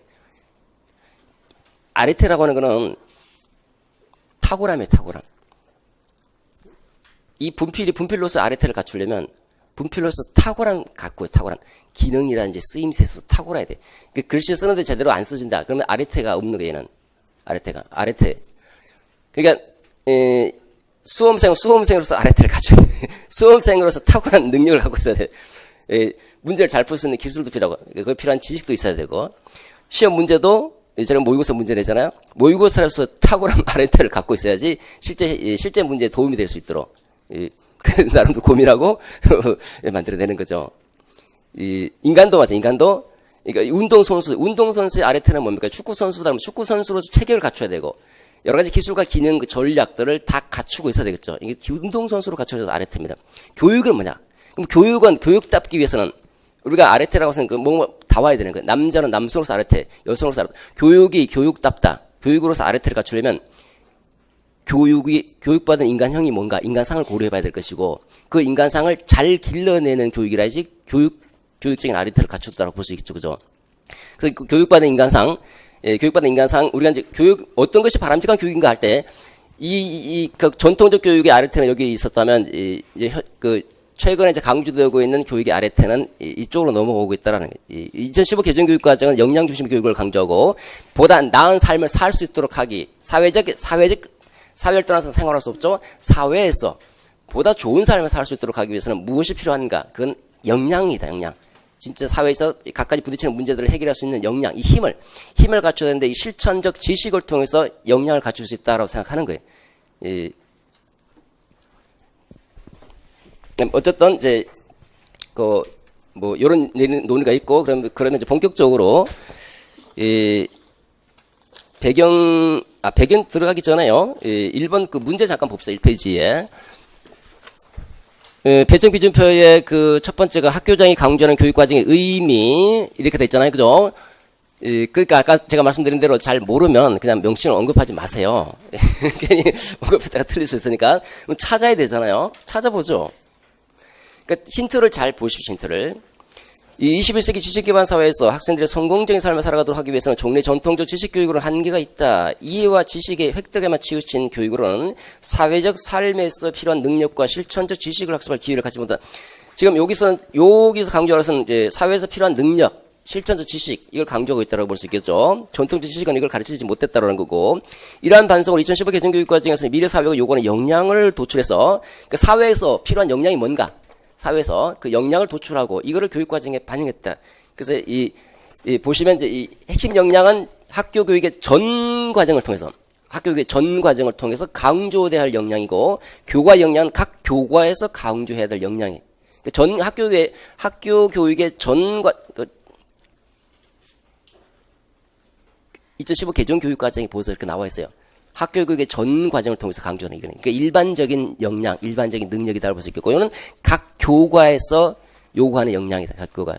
아레테라고 하는 거는 탁월함이에요, 탁월함. 이 분필로서 아레테를 갖추려면, 분필로서 탁월함 갖고, 탁월함. 기능이라든지 쓰임새에 있어서 탁월해야 돼. 그 글씨 쓰는데 제대로 안 써진다. 그러면 아레테가 없는 거예요, 얘는. 아레테. 그러니까, 수험생으로서 아레테를 갖춰야 돼. 수험생으로서 탁월한 능력을 갖고 있어야 돼. 문제를 잘 풀 수 있는 기술도 필요하고, 그 필요한 지식도 있어야 되고, 시험 문제도, 저는 모의고사 문제 내잖아요. 모의고사로서 탁월한 아레테를 갖고 있어야지, 실제 문제에 도움이 될 수 있도록, 나름대로 고민하고, 만들어내는 거죠. 인간도 맞아, 그러니까 운동선수의 아레테는 뭡니까? 축구선수라면 축구선수로서 체계를 갖춰야 되고, 여러 가지 기술과 기능, 전략들을 다 갖추고 있어야 되겠죠. 이게 운동선수로 갖춰져서 아레테입니다. 교육은 뭐냐? 그럼 교육은 교육답기 위해서는 우리가 아레테라고 해서는 다 와야 되는 거예요. 남자는 남성으로서 아레테, 여성으로서 아레테. 교육이 교육답다. 교육으로서 아레테를 갖추려면 교육받은 인간형이 뭔가, 인간상을 고려해 봐야 될 것이고, 그 인간상을 잘 길러내는 교육이라야지 교육적인 아레테를 갖췄다고 볼 수 있겠죠. 그죠? 그래서 교육받은 인간상, 우리가 이제 어떤 것이 바람직한 교육인가 할 때, 그 전통적 교육의 아레테는 여기 있었다면, 최근에 이제 강조되고 있는 교육의 아레테는 이쪽으로 넘어오고 있다라는 거예요. 2015 개정교육과정은 역량 중심 교육을 강조하고, 보다 나은 삶을 살 수 있도록 하기, 사회를 떠나서 생활할 수 없죠. 사회에서 보다 좋은 삶을 살 수 있도록 하기 위해서는 무엇이 필요한가? 그건 역량이다, 역량. 진짜 사회에서 각가지 부딪히는 문제들을 해결할 수 있는 역량, 이 힘을 갖춰야 되는데, 이 실천적 지식을 통해서 역량을 갖출 수 있다라고 생각하는 거예요. 어쨌든, 이제, 요런 논의가 있고, 그러면 이제 본격적으로, 배경 들어가기 전에요. 1번 그 문제 잠깐 봅시다. 1페이지에. 배정 기준표의 그 첫 번째가 학교장이 강조하는 교육과정의 의미, 이렇게 돼 있잖아요. 그죠? 그러니까 아까 제가 말씀드린 대로 잘 모르면 그냥 명칭을 언급하지 마세요. 괜히 언급했다가 틀릴 수 있으니까. 찾아야 되잖아요. 찾아보죠. 그러니까 힌트를 잘 보십시오, 힌트를. 이 21세기 지식기반 사회에서 학생들의 성공적인 삶을 살아가도록 하기 위해서는 종래 전통적 지식교육으로는 한계가 있다. 이해와 지식의 획득에만 치우친 교육으로는 사회적 삶에서 필요한 능력과 실천적 지식을 학습할 기회를 갖지 못한다. 지금 여기서 강조하는 것은 이제 사회에서 필요한 능력, 실천적 지식, 이걸 강조하고 있다고 볼 수 있겠죠. 전통적 지식은 이걸 가르치지 못했다라는 거고, 이러한 반성으로 2015 개정교육과정에서는 미래 사회가 요구하는 역량을 도출해서 그 사회에서 필요한 역량이 뭔가, 사회에서 그 역량을 도출하고 이거를 교육과정에 반영했다. 그래서 보시면 이제 이 핵심 역량은 학교 교육의 전 과정을 통해서 강조돼야 할 역량이고, 교과 역량은 각 교과에서 강조해야 될 역량이. 전 학교 교육의 2015 개정 교육과정에 보고서 이렇게 나와 있어요. 학교 교육의 전 과정을 통해서 강조하는 이거는. 그러니까 일반적인 역량, 일반적인 능력이다라고 볼 수 있겠고, 이거는 각 교과에서 요구하는 역량이다. 각 교과.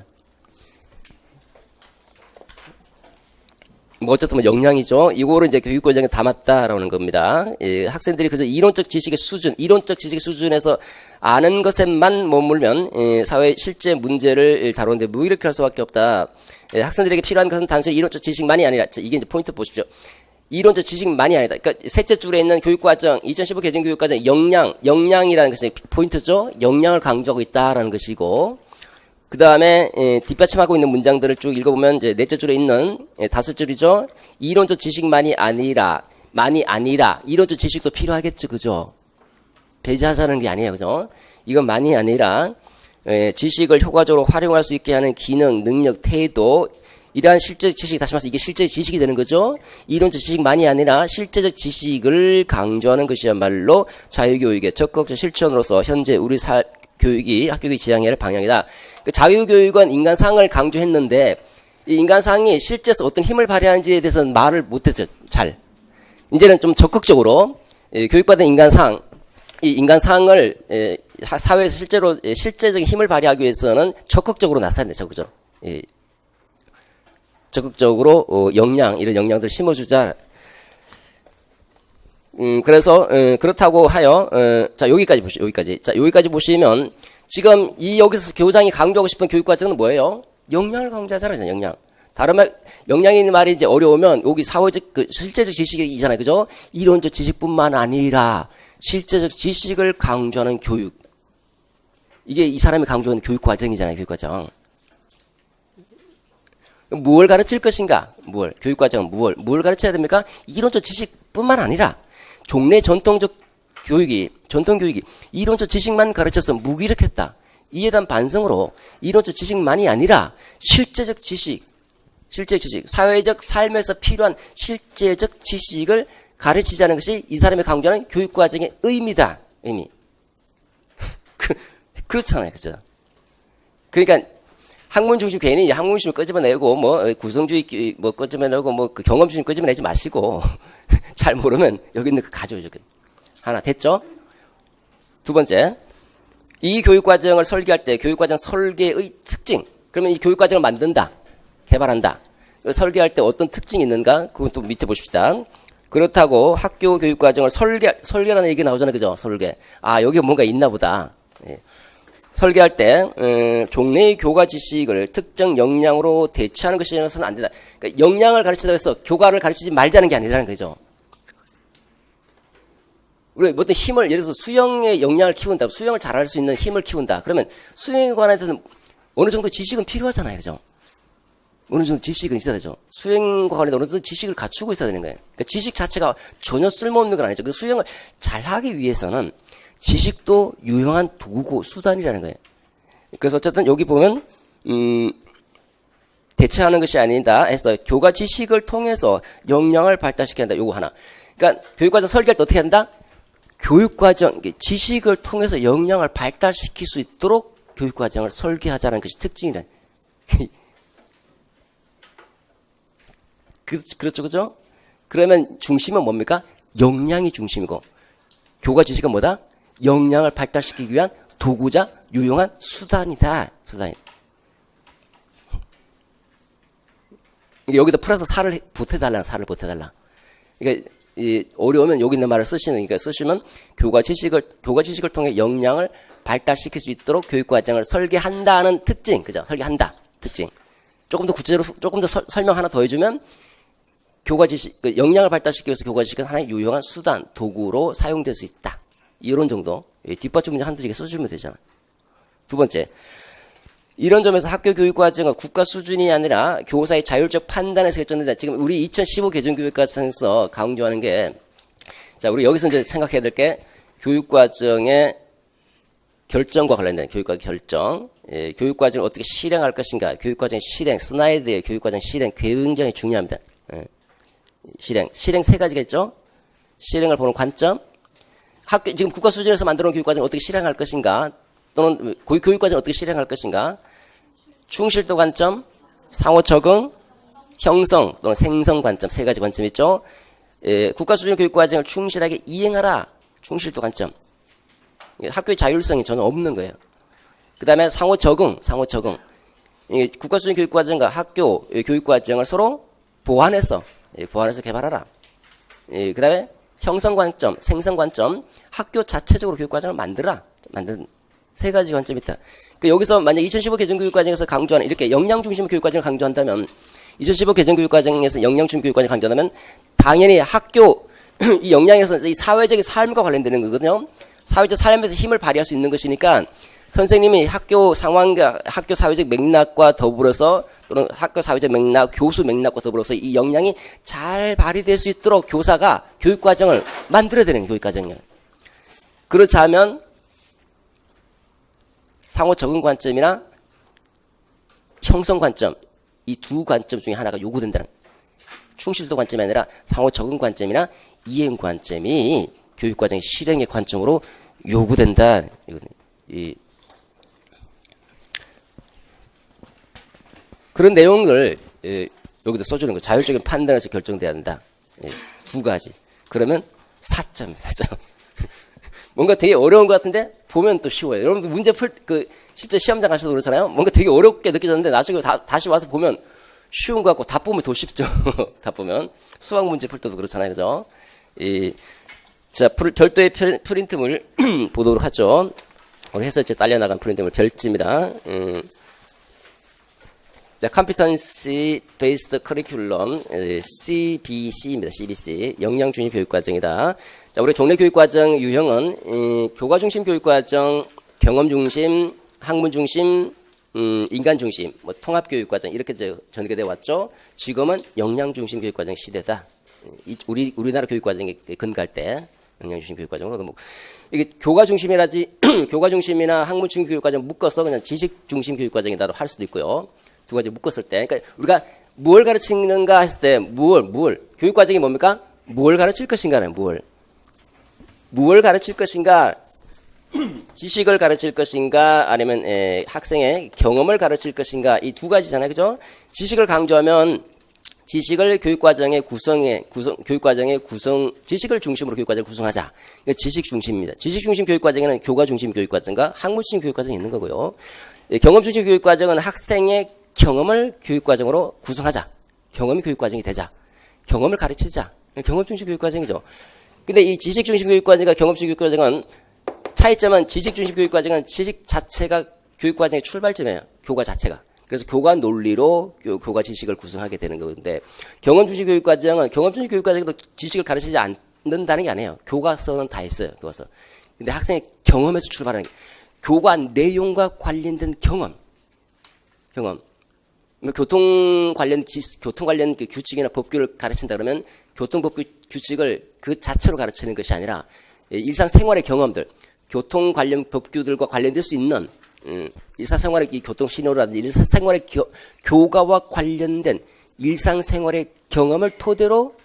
뭐 어쨌든 뭐 역량이죠. 이거를 이제 교육 과정에 담았다라는 겁니다. 학생들이 그저 이론적 지식의 수준에서 아는 것에만 머물면 사회 실제 문제를 다루는데 무기력할 수밖에 없다. 학생들에게 필요한 것은 단순히 이론적 지식만이 아니라, 이게 이제 포인트 보십시오. 이론적 지식만이 아니다. 그러니까 셋째 줄에 있는 교육과정, 2015 개정 교육과정 역량이라는 것이 포인트죠. 역량을 강조하고 있다라는 것이고, 그 다음에 뒷받침하고 있는 문장들을 쭉 읽어보면 이제 넷째 줄에 있는 다섯 줄이죠. 이론적 지식만이 아니라 이론적 지식도 필요하겠죠, 그죠? 배제하자는 게 아니에요, 그죠? 이건 만이 아니라 지식을 효과적으로 활용할 수 있게 하는 기능, 능력, 태도, 이러한 실제적 지식, 다시 말해서 이게 실제적 지식이 되는 거죠. 이론적 지식만이 아니라 실제적 지식을 강조하는 것이야말로 자유교육의 적극적 실천으로서 현재 우리 학교 교육이 지향해야 할 방향이다. 그 자유교육은 인간상을 강조했는데, 이 인간상이 실제에서 어떤 힘을 발휘하는지에 대해서는 말을 못했죠, 잘. 이제는 좀 적극적으로, 교육받은 이 인간상을, 사회에서 실제적인 힘을 발휘하기 위해서는 적극적으로 나서야 돼, 적극적으로. 적극적으로, 이런 역량들을 심어주자. 그래서, 그렇다고 하여, 자, 여기까지 보시면, 지금 여기서 교장이 강조하고 싶은 교육과정은 뭐예요? 역량을 강조하잖아요, 역량. 다른 말, 역량이 말이 이제 어려우면, 여기 사회적, 실제적 지식이잖아요, 그죠? 이론적 지식뿐만 아니라, 실제적 지식을 강조하는 교육. 이게 이 사람이 강조하는 교육과정이잖아요, 교육과정. 무엇을 가르칠 것인가? 교육과정은 무엇을 가르쳐야 됩니까? 이론적 지식뿐만 아니라, 전통 교육이 이론적 지식만 가르쳐서 무기력했다. 이에 대한 반성으로 이론적 지식만이 아니라 실제적 지식, 사회적 삶에서 필요한 실제적 지식을 가르치자는 것이 이 사람이 강조하는 교육과정의 의미다. 의미. 그렇잖아요. 그죠? 그러니까 학문 중심 괜히 학문 중심을 끄집어내고 구성주의 끄집어내고 그 경험 중심 끄집어내지 마시고 잘 모르면 여기 있는 거 가져오죠. 하나 됐죠? 두 번째, 이 교육과정을 설계할 때 교육과정 설계의 특징. 그러면 이 교육과정을 만든다, 개발한다. 설계할 때 어떤 특징이 있는가? 그건 또 밑에 보십시다. 그렇다고 학교 교육과정을 설계라는 얘기 나오잖아요, 그죠? 설계. 여기 뭔가 있나 보다. 설계할 때 종래의 교과 지식을 특정 역량으로 대체하는 것이어서는 안 된다. 그러니까 역량을 가르치다 해서 교과를 가르치지 말자는 게 아니라는 거죠. 우리 어떤 힘을, 예를 들어서 수영의 역량을 키운다, 수영을 잘할 수 있는 힘을 키운다. 그러면 수영에 관해서는 어느 정도 지식은 필요하잖아요, 그죠? 어느 정도 지식은 있어야 되죠. 수영과 관해서 어느 정도 지식을 갖추고 있어야 되는 거예요. 그러니까 지식 자체가 전혀 쓸모없는 건 아니죠. 그 수영을 잘하기 위해서는 지식도 유용한 도구, 수단이라는 거예요. 그래서 어쨌든 여기 보면 대체하는 것이 아니다 해서 교과 지식을 통해서 역량을 발달시켜야 한다. 요거 하나. 그러니까 교육과정 설계할 때 어떻게 한다? 교육과정, 지식을 통해서 역량을 발달시킬 수 있도록 교육과정을 설계하자는 것이 특징이다. 그렇죠, 그죠? 그러면 중심은 뭡니까? 역량이 중심이고, 교과 지식은 뭐다? 역량을 발달시키기 위한 도구자, 유용한 수단이다. 여기다 플러스 살을 보태달라. 그러니까 어려우면 여기 있는 말을 쓰시면 교과 지식을 통해 역량을 발달시킬 수 있도록 교육과정을 설계한다는 특징, 그죠? 설계한다 특징. 조금 더 구체적으로 조금 더 설명 하나 더 해주면 교과 지식, 역량을 발달시키기 위해서 교과 지식은 하나의 유용한 수단, 도구로 사용될 수 있다. 이런 정도 뒷받침 문제 한두 개 써주면 되잖아. 두 번째, 이런 점에서 학교 교육과정은 국가 수준이 아니라 교사의 자율적 판단에서 결정된다. 지금 우리 2015 개정교육과정에서 강조하는 게, 자, 우리 여기서 이제 생각해야 될 게 교육과정의 결정과 관련된 교육과정 결정, 교육과정을 어떻게 실행할 것인가, 교육과정 실행, 스나이드의 교육과정 실행 굉장히 중요합니다. 실행 세 가지가 있죠. 실행을 보는 관점, 학교 지금 국가 수준에서 만들어놓은 교육과정을 어떻게 실행할 것인가, 또는 교육과정을 어떻게 실행할 것인가, 충실도 관점, 상호 적응, 형성 또는 생성 관점 세 가지 관점이 있죠. 국가 수준 교육과정을 충실하게 이행하라. 충실도 관점. 학교의 자율성이 전혀 없는 거예요. 그 다음에 상호 적응. 국가 수준 교육과정과 학교 교육과정을 서로 보완해서 개발하라. 그 다음에 형성 관점, 생성 관점, 학교 자체적으로 교육과정을 만드는 세 가지 관점이 있다. 여기서 만약 2015 개정교육과정에서 강조하는 이렇게 역량 중심 교육과정을 강조한다면, 2015 개정교육과정에서 역량 중심 교육과정을 강조한다면 당연히 학교 이 역량에서 이 사회적인 삶과 관련되는 거거든요. 사회적 삶에서 힘을 발휘할 수 있는 것이니까 선생님이 학교 상황과 학교 사회적 맥락과 더불어서 또는 학교 사회적 맥락, 교수 맥락과 더불어서 이 역량이 잘 발휘될 수 있도록 교사가 교육과정을 만들어야 되는 교육과정이에요. 그렇지 않으면 상호 적응 관점이나 형성 관점, 이 두 관점 중에 하나가 요구된다는, 충실도 관점이 아니라 상호 적응 관점이나 이행 관점이 교육과정 실행의 관점으로 요구된다. 그런 내용을 여기다 써주는 거. 자율적인 판단에서 결정돼야 한다. 두 가지. 그러면 4점. 뭔가 되게 어려운 것 같은데 보면 또 쉬워요. 여러분들 문제 실제 시험장 가셔서 그렇잖아요. 뭔가 되게 어렵게 느껴졌는데 나중에 다시 와서 보면 쉬운 것 같고, 답 보면 더 쉽죠. 답 보면 수학 문제 풀 때도 그렇잖아요, 그죠? 자, 별도의 프린트물 보도록 하죠. 우리 해설지에 딸려나간 프린트물 별지입니다. 자, Competency Based Curriculum, CBC입니다. CBC. 역량 중심 교육과정이다. 자, 우리 종래 교육과정 유형은 교과 중심 교육과정, 경험 중심, 학문 중심, 인간 중심, 통합 교육과정 이렇게 전개되어 왔죠. 지금은 역량 중심 교육과정 시대다. 우리나라 교육과정에 근거할 때 역량 중심 교육과정으로 이게 교과 중심이라지 교과 중심이나 학문 중심 교육과정 묶어서 그냥 지식 중심 교육과정이라도 할 수도 있고요. 두 가지 묶었을 때, 그러니까 우리가 뭘 가르치는가 했을 때, 교육과정이 뭡니까? 뭘 가르칠 것인가는 무엇을 가르칠 것인가, 지식을 가르칠 것인가, 아니면 학생의 경험을 가르칠 것인가, 이 두 가지잖아요, 그죠? 지식을 강조하면 지식을 지식을 중심으로 교육과정을 구성하자. 지식 중심입니다. 지식 중심 교육과정에는 교과 중심 교육과정과 학문 중심 교육과정이 있는 거고요. 경험 중심 교육과정은 학생의 경험을 교육과정으로 구성하자. 경험이 교육과정이 되자. 경험을 가르치자. 경험 중심 교육과정이죠. 근데 이 지식 중심 교육과정과 경험 중심 교육과정은 차이점은 지식 중심 교육과정은 지식 자체가 교육과정의 출발점이에요. 교과 자체가. 그래서 교과 논리로 교과 지식을 구성하게 되는 건데, 경험 중심 교육과정은 경험 중심 교육과정에도 지식을 가르치지 않는다는 게 아니에요. 교과서는 다 있어요. 교과서. 근데 학생의 경험에서 출발하는 게 교과 내용과 관련된 경험. 교통 관련 규칙이나 법규를 가르친다 그러면 교통법규 규칙을 그 자체로 가르치는 것이 아니라 일상생활의 경험들, 교통 관련 법규들과 관련될 수 있는 일상생활의 이 교통신호라든지 일상생활의 교과와 관련된 일상생활의 경험을 토대로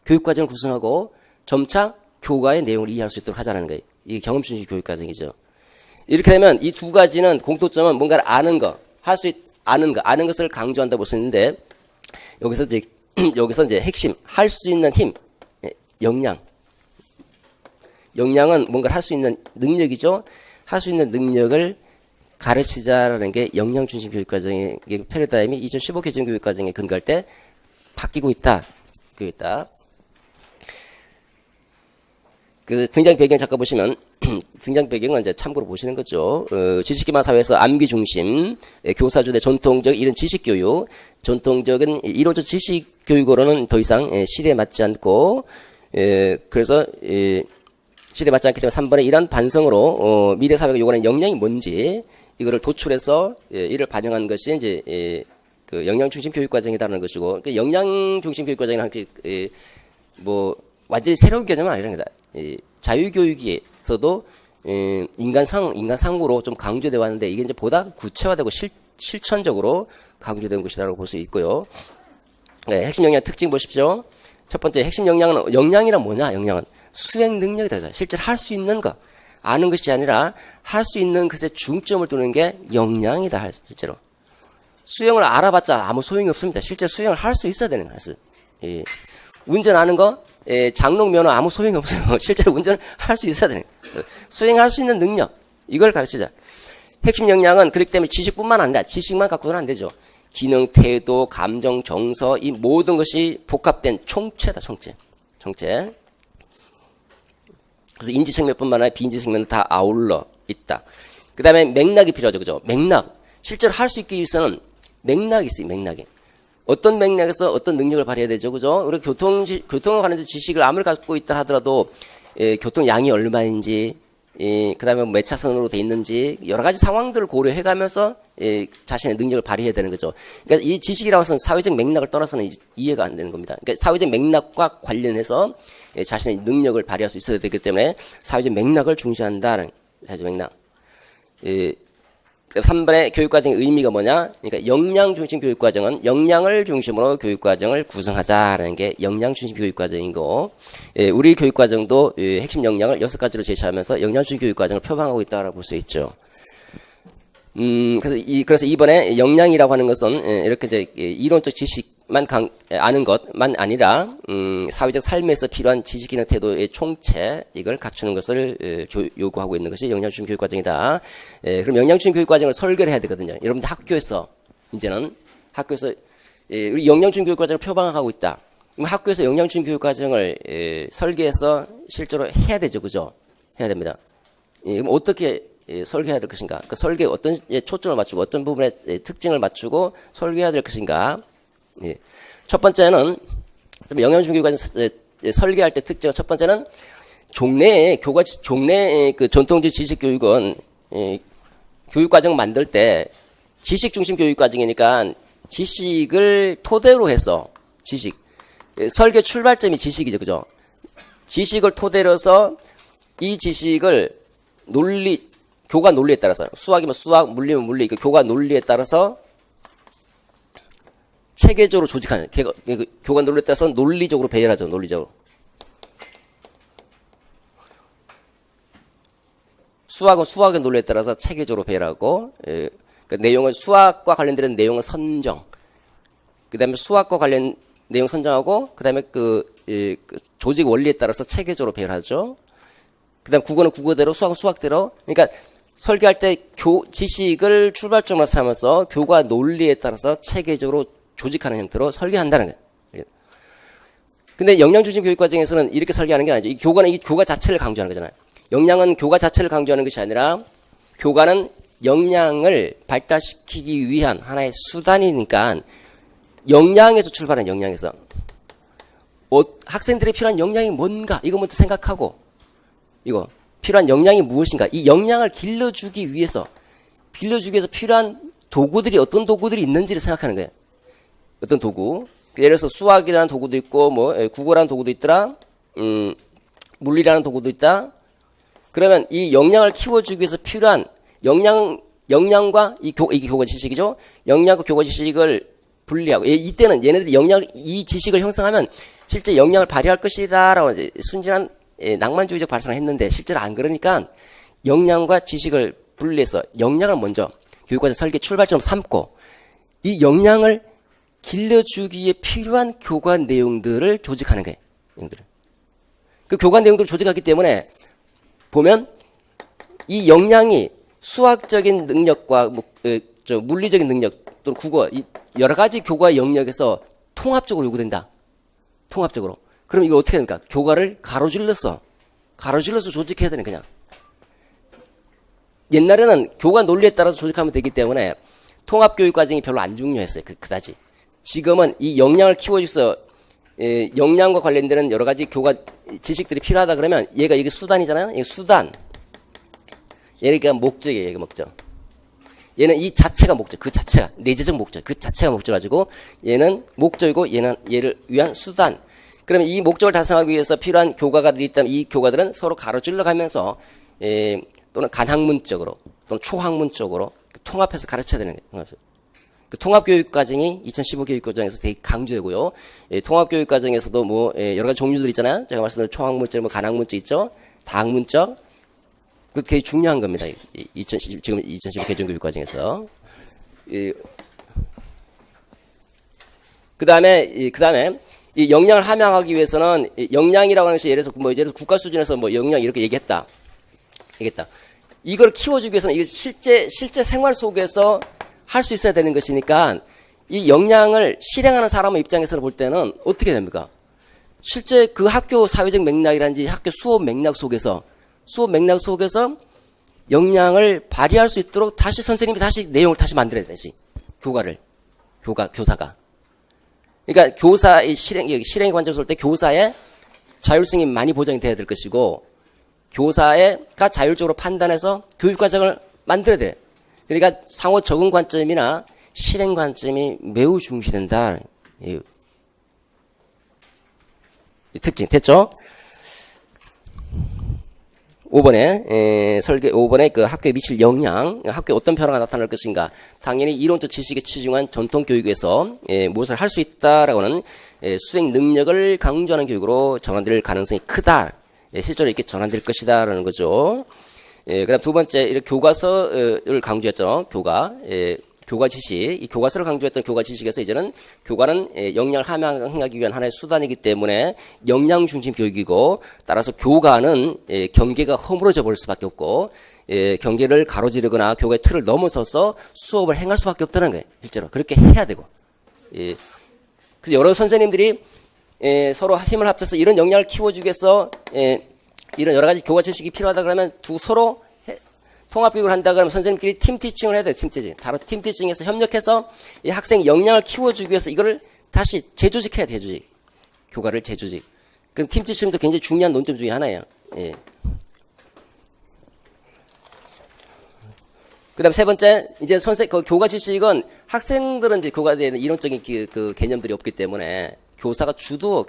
교육과정을 구성하고 점차 교과의 내용을 이해할 수 있도록 하자는 거예요. 이게 경험중심 교육과정이죠. 이렇게 되면 이 두 가지는 공통점은 뭔가를 아는 아는 것을 강조한다고 쓰는데, 여기서 이제 핵심, 할 수 있는 힘, 역량은 뭔가를 할 수 있는 능력이죠. 할 수 있는 능력을 가르치자라는 게 역량 중심 교육과정의 패러다임이 2015 개정교육과정에 근거할 때 바뀌고 있다. 그 등장 배경 잠깐 보시면 등장 배경은 이제 참고로 보시는 거죠. 지식기반 사회에서 암기 중심, 교사주대 전통적 이런 지식교육, 전통적인 이론적 지식교육으로는 더 이상 시대에 맞지 않고, 그래서 시대에 맞지 않기 때문에 3번에 이런 반성으로 미래 사회가 요구하는 역량이 뭔지 이거를 도출해서 이를 반영한 것이 이제 그 역량 중심 교육과정이라는 것이고, 그 역량 중심 교육과정이라는 뭐 완전히 새로운 개념은 아니랍니다. 자유교육에서도 인간상으로 좀 강조되어 왔는데 이게 이제 보다 구체화되고 실천적으로 강조된 것이라고 볼 수 있고요. 네, 핵심 역량 특징 보십시오. 첫 번째 핵심 역량은 역량이란 뭐냐? 역량은 수행 능력이다. 실제로 할 수 있는 거 아는 것이 아니라 할 수 있는 것에 중점을 두는 게 역량이다. 실제로 수영을 알아봤자 아무 소용이 없습니다. 실제 수영을 할 수 있어야 되는 거예요. 예. 운전하는 거 장롱 면허 아무 소용이 없어요. 실제로 운전을 할 수 있어야 되는 거예요. 수행할 수 있는 능력 이걸 가르치자. 핵심 역량은 그렇기 때문에 지식뿐만 아니라 지식만 갖고는 안 되죠. 기능, 태도, 감정, 정서 이 모든 것이 복합된 총체다. 총체. 그래서 인지 측면뿐만 아니라 비인지 측면도 다 아울러 있다. 그 다음에 맥락이 필요하죠. 그죠? 맥락. 실제로 할 수 있기 위해서는 맥락이 있어요. 맥락이. 어떤 맥락에서 어떤 능력을 발휘해야 되죠. 그죠? 우리 교통을 관련된 지식을 아무리 갖고 있다 하더라도 교통 양이 얼마인지 그 다음에 몇 차선으로 돼 있는지 여러 가지 상황들을 고려해 가면서 자신의 능력을 발휘해야 되는 거죠. 그러니까 이 지식이라고 해서는 사회적 맥락을 떠나서는 이해가 안 되는 겁니다. 그러니까 사회적 맥락과 관련해서 자신의 능력을 발휘할 수 있어야 되기 때문에 사회적 맥락을 중시한다는 사회적 맥락. 3번의 교육과정의 의미가 뭐냐? 그러니까 역량 중심 교육과정은 역량을 중심으로 교육과정을 구성하자라는 게 역량 중심 교육과정이고, 우리 교육과정도 핵심 역량을 6가지로 제시하면서 역량 중심 교육과정을 표방하고 있다고 볼 수 있죠. 그래서 이번에 역량이라고 하는 것은 이렇게 이제 이론적 지식만 아는 것만 아니라 사회적 삶에서 필요한 지식 기능 태도의 총체 이걸 갖추는 것을 요구하고 있는 것이 역량 중심 교육 과정이다. 그럼 역량 중심 교육 과정을 설계를 해야 되거든요. 여러분들 학교에서 우리 역량 중심 교육 과정을 표방하고 있다. 그럼 학교에서 역량 중심 교육 과정을 설계해서 실제로 해야 되죠, 그죠? 해야 됩니다. 그럼 어떻게 설계해야 될 것인가? 그 설계에 어떤 초점을 맞추고 어떤 부분에 특징을 맞추고 설계해야 될 것인가? 첫 번째는 영양중 교육과정 설계할 때 특징 첫 번째는 종래의 그 전통적 지식 교육은 교육과정 만들 때 지식 중심 교육과정이니까 지식을 토대로 해서 설계 출발점이 지식이죠, 그죠? 지식을 토대로 해서 이 지식을 교과 논리에 따라서 수학이면 수학, 물리면 물리, 교과 논리에 따라서 체계적으로 조직하는 교과 논리에 따라서 논리적으로 배열하죠. 논리적으로 수학은 수학의 논리에 따라서 체계적으로 배열하고 그 내용은 수학과 관련된 내용은 선정. 그 다음에 수학과 관련 내용 선정하고 그 다음에 그 조직 원리에 따라서 체계적으로 배열하죠. 그 다음 국어는 국어대로 수학은 수학대로. 그러니까 설계할 때 지식을 출발점으로 삼아서 교과 논리에 따라서 체계적으로 조직하는 형태로 설계한다는 거예요. 근데 역량중심 교육과정에서는 이렇게 설계하는 게 아니죠. 이 교과 자체를 강조하는 거잖아요. 역량은 교과 자체를 강조하는 것이 아니라 교과는 역량을 발달시키기 위한 하나의 수단이니까 역량에서 출발하는 역량에서 학생들이 필요한 역량이 뭔가 이거부터 생각하고 필요한 역량이 무엇인가 이 역량을 길러주기 위해서 필요한 도구들이 어떤 도구들이 있는지를 생각하는 거예요. 어떤 도구 예를 들어서 수학이라는 도구도 있고 국어라는 도구도 있더라 물리라는 도구도 있다. 그러면 이 역량을 키워주기 위해서 필요한 역량과 이게 교과 지식이죠. 역량과 교과 지식을 분리하고 이때는 얘네들이 이 지식을 형성하면 실제 역량을 발휘할 것이다라고 이제 순진한 낭만주의적 발상을 했는데 실제로 안 그러니까 역량과 지식을 분리해서 역량을 먼저 교육과정 설계 출발점 삼고 이 역량을 길러주기에 필요한 교과 내용들을 조직하는 거예요. 그 교과 내용들을 조직하기 때문에 보면 이 역량이 수학적인 능력과 물리적인 능력 또는 국어 여러 가지 교과 영역에서 통합적으로 요구된다. 통합적으로. 그럼 이거 어떻게 됩니까? 교과를 가로질러서 조직해야 되는 그냥. 옛날에는 교과 논리에 따라서 조직하면 되기 때문에 통합교육과정이 별로 안 중요했어요. 그다지. 지금은 이 역량을 키워줘서 역량과 관련되는 여러 가지 교과 지식들이 필요하다 그러면 이게 수단이잖아요. 이게 수단. 얘가 목적이에요. 얘가 목적. 얘는 이 자체가 목적. 그 자체가 내재적 목적. 그 자체가 목적 가지고 얘는 목적이고 얘를 위한 수단. 그러면 이 목적을 달성하기 위해서 필요한 교과가들이 있다면 이 교과들은 서로 가로질러 가면서 또는 간학문적으로 또는 초학문적으로 통합해서 가르쳐야 되는 거예요. 그 통합교육과정이 2015 교육과정에서 되게 강조되고요. 예, 통합교육과정에서도 뭐 여러 가지 종류들 있잖아요. 제가 말씀드린 초학문적, 뭐 간학문적 있죠. 다학문적. 그 되게 중요한 겁니다. 지금 2015 개정교육과정에서. 그 다음에 이 역량을 함양하기 위해서는 역량이라고 하는 것이 예를 들어서 국가 수준에서 뭐 역량 이렇게 얘기했다. 이걸 키워주기 위해서는 이게 실제 생활 속에서 할 수 있어야 되는 것이니까 이 역량을 실행하는 사람의 입장에서 볼 때는 어떻게 됩니까? 실제 그 학교 사회적 맥락이라든지 학교 수업 맥락 속에서 역량을 발휘할 수 있도록 다시 선생님이 다시 내용을 다시 만들어야 되지. 교사가. 그러니까 교사의 실행의 관점에서 볼 때 교사의 자율성이 많이 보장이 돼야 될 것이고 교사가 자율적으로 판단해서 교육과정을 만들어야 돼. 그러니까 상호 적응 관점이나 실행 관점이 매우 중시된다. 이 특징 됐죠? 5번에 그 학교에 미칠 영향, 학교에 어떤 변화가 나타날 것인가. 당연히 이론적 지식에 치중한 전통 교육에서 무엇을 할 수 있다라고 하는 수행 능력을 강조하는 교육으로 전환될 가능성이 크다. 실제로 이렇게 전환될 것이다라는 거죠. 그다음 두 번째, 이렇게 교과서를 강조했죠. 교과 지식. 이 교과서를 강조했던 교과 지식에서 이제는 교과는 역량을 함양하기 위한 하나의 수단이기 때문에 역량 중심 교육이고 따라서 교과는 경계가 허물어져 버릴 수밖에 없고 경계를 가로지르거나 교과의 틀을 넘어서서 수업을 행할 수밖에 없다는 거예요. 실제로. 그렇게 해야 되고. 그래서 여러 선생님들이 서로 힘을 합쳐서 이런 역량을 키워주기 위해서 이런 여러 가지 교과 지식이 필요하다 그러면 서로 통합교육을 한다 그러면 선생님끼리 팀 티칭을 해야 돼요. 팀 티칭. 바로 팀 티칭에서 협력해서 이 학생 역량을 키워주기 위해서 이거를 다시 재조직해야 돼요. 재조직. 교과를 재조직. 그럼 팀 티칭도 굉장히 중요한 논점 중에 하나예요. 그 다음 세 번째, 이제 그 교과 지식은 학생들은 이제 교과에 대한 이론적인 그 개념들이 없기 때문에 교사가 주도해서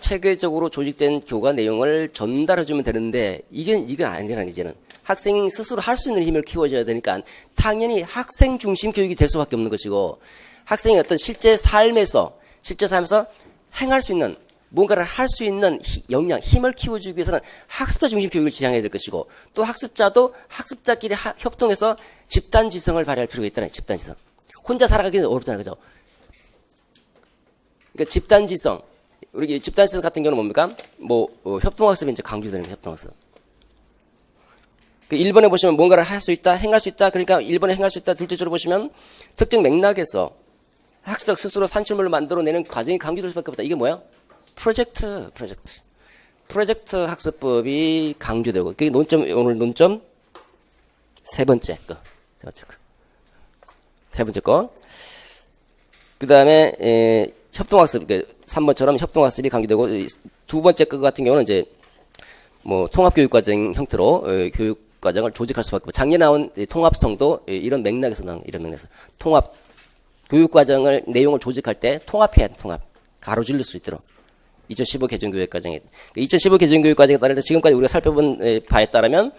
체계적으로 조직된 교과 내용을 전달해주면 되는데 이건 아니라는 이제는 학생이 스스로 할 수 있는 힘을 키워줘야 되니까 당연히 학생 중심 교육이 될 수밖에 없는 것이고 학생의 어떤 실제 삶에서 행할 수 있는 뭔가를 할 수 있는 역량, 힘을 키워주기 위해서는 학습자 중심 교육을 지향해야 될 것이고 또 학습자도 학습자끼리 협동해서 집단지성을 발휘할 필요가 있다는 집단지성. 혼자 살아가기는 어렵잖아요. 그죠? 그러니까 집단지성. 우리 집단지성 같은 경우는 뭡니까? 협동학습이 이제 강조되는 거예요. 협동학습. 그 1번에 보시면 뭔가를 할 수 있다, 행할 수 있다. 그러니까 1번에 행할 수 있다. 둘째 줄을 보시면 특정 맥락에서 학습자 스스로 산출물을 만들어내는 과정이 강조될 수밖에 없다. 이게 뭐야? 프로젝트 학습법이 강조되고 그게 오늘 논점 세 번째 거. 그 다음에, 협동학습, 3번처럼 협동학습이 강조되고, 두 번째 거 같은 경우는 이제, 통합교육과정 형태로, 교육과정을 조직할 수밖에 없고, 작년에 나온 통합성도 이런 맥락에서 나온, 교육과정을, 내용을 조직할 때 통합해야 돼, 가로질릴 수 있도록. 2015 개정교육과정에. 2015 개정교육과정에 따라서 지금까지 우리가 살펴본 바에 따르면,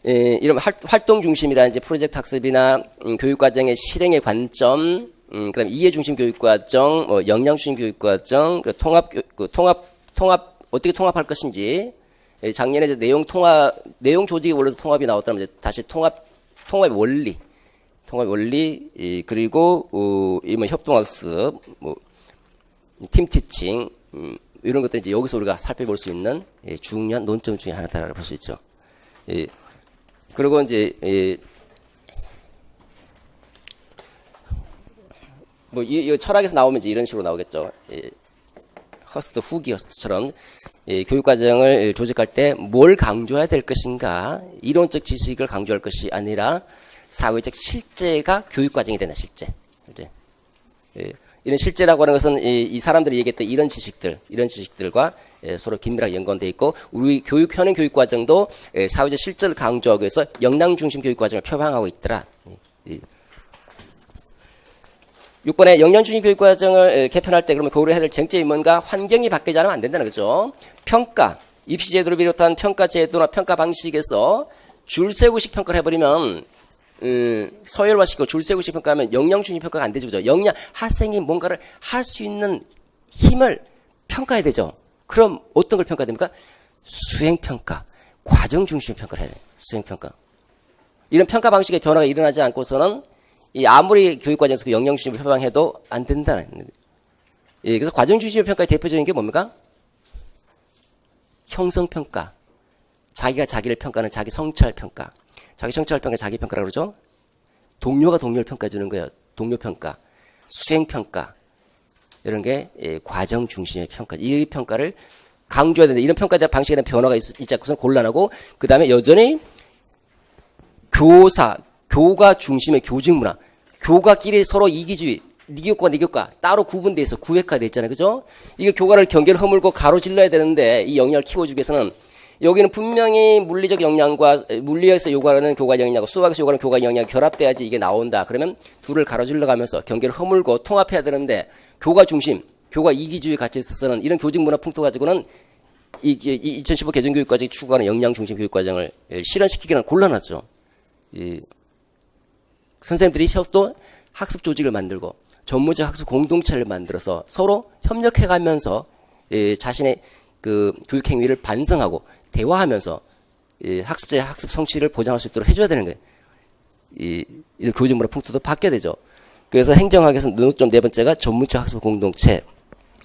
이런 활동 중심이라든지 프로젝트 학습이나 교육과정의 실행의 관점, 그다음에 이해 중심 교육과정, 역량 중심 교육과정, 통합 어떻게 통합할 것인지 작년에 이제 내용 조직의 원리에서 통합이 나왔다면 이제 다시 통합의 원리, 그리고 협동학습, 팀 티칭 이런 것들 이제 여기서 우리가 살펴볼 수 있는 중요한 논점 중에 하나다라고 볼 수 있죠. 그리고 이제 이 철학에서 나오면 이제 이런 식으로 나오겠죠. 허스트처럼 교육과정을 조직할 때 뭘 강조해야 될 것인가, 이론적 지식을 강조할 것이 아니라 사회적 실제가 교육과정이 되는 실제. 이런 실제라고 하는 것은 이 사람들이 얘기했던 이런 지식들과 서로 긴밀하게 연관되어 있고 우리 현행 교육과정도 사회적 실제를 강조하기 위해서 역량 중심 교육과정을 표방하고 있더라. 6번에 역량 중심 교육과정을 개편할 때 그러면 고려해야 될 쟁점이 뭔가? 환경이 바뀌지 않으면 안 된다는 거죠. 평가, 입시 제도를 비롯한 평가 제도나 평가 방식에서 줄세우식 평가를 해버리면 서열화시키고 줄세우식 평가하면 역량 중심 평가가 안 되죠. 그죠? 학생이 뭔가를 할 수 있는 힘을 평가해야 되죠. 그럼 어떤 걸 평가해야 됩니까? 수행평가, 과정 중심의 평가를 해야 돼요. 수행평가. 이런 평가 방식의 변화가 일어나지 않고서는 아무리 교육과정에서 그 역량 중심을 표방해도 안 된다는. 예, 그래서 과정 중심의 평가의 대표적인 게 뭡니까? 형성평가. 자기가 자기를 평가하는 자기 성찰평가. 자기 성찰평가, 자기 평가라고 그러죠? 동료가 동료를 평가해 주는 거예요. 동료평가. 수행평가. 이런 게 과정 중심의 평가. 이 평가를 강조해야 되는데 이런 평가에 대한 방식에 대한 변화가 있지 않고서는 곤란하고 그 다음에 여전히 교과 중심의 교직 문화. 교과끼리 서로 이기주의. 네 교과 네 교과 따로 구분돼 있어. 구획화돼 있잖아요. 그죠? 이게 교과를 경계를 허물고 가로질러야 되는데 이 역량을 키워주기 위해서는 여기는 분명히 물리적 역량과 물리에서 요구하는 교과 역량과 수학에서 요구하는 교과 역량이 결합돼야지 이게 나온다. 그러면 둘을 가로질러 가면서 경계를 허물고 통합해야 되는데 교과 중심, 교과 이기주의 가치에 있어서는 이런 교직 문화 풍토 가지고는 이 2015 개정교육과정이 추구하는 역량 중심 교육과정을 실현시키기는 곤란하죠. 선생님들이 또 학습 조직을 만들고 전문적 학습 공동체를 만들어서 서로 협력해가면서 자신의 그 교육 행위를 반성하고 대화하면서 학습자의 학습 성취를 보장할 수 있도록 해줘야 되는 거예요. 이런 교직 문화 풍토도 바뀌어야 되죠. 그래서 행정학에서 논점 네 번째가 전문적 학습 공동체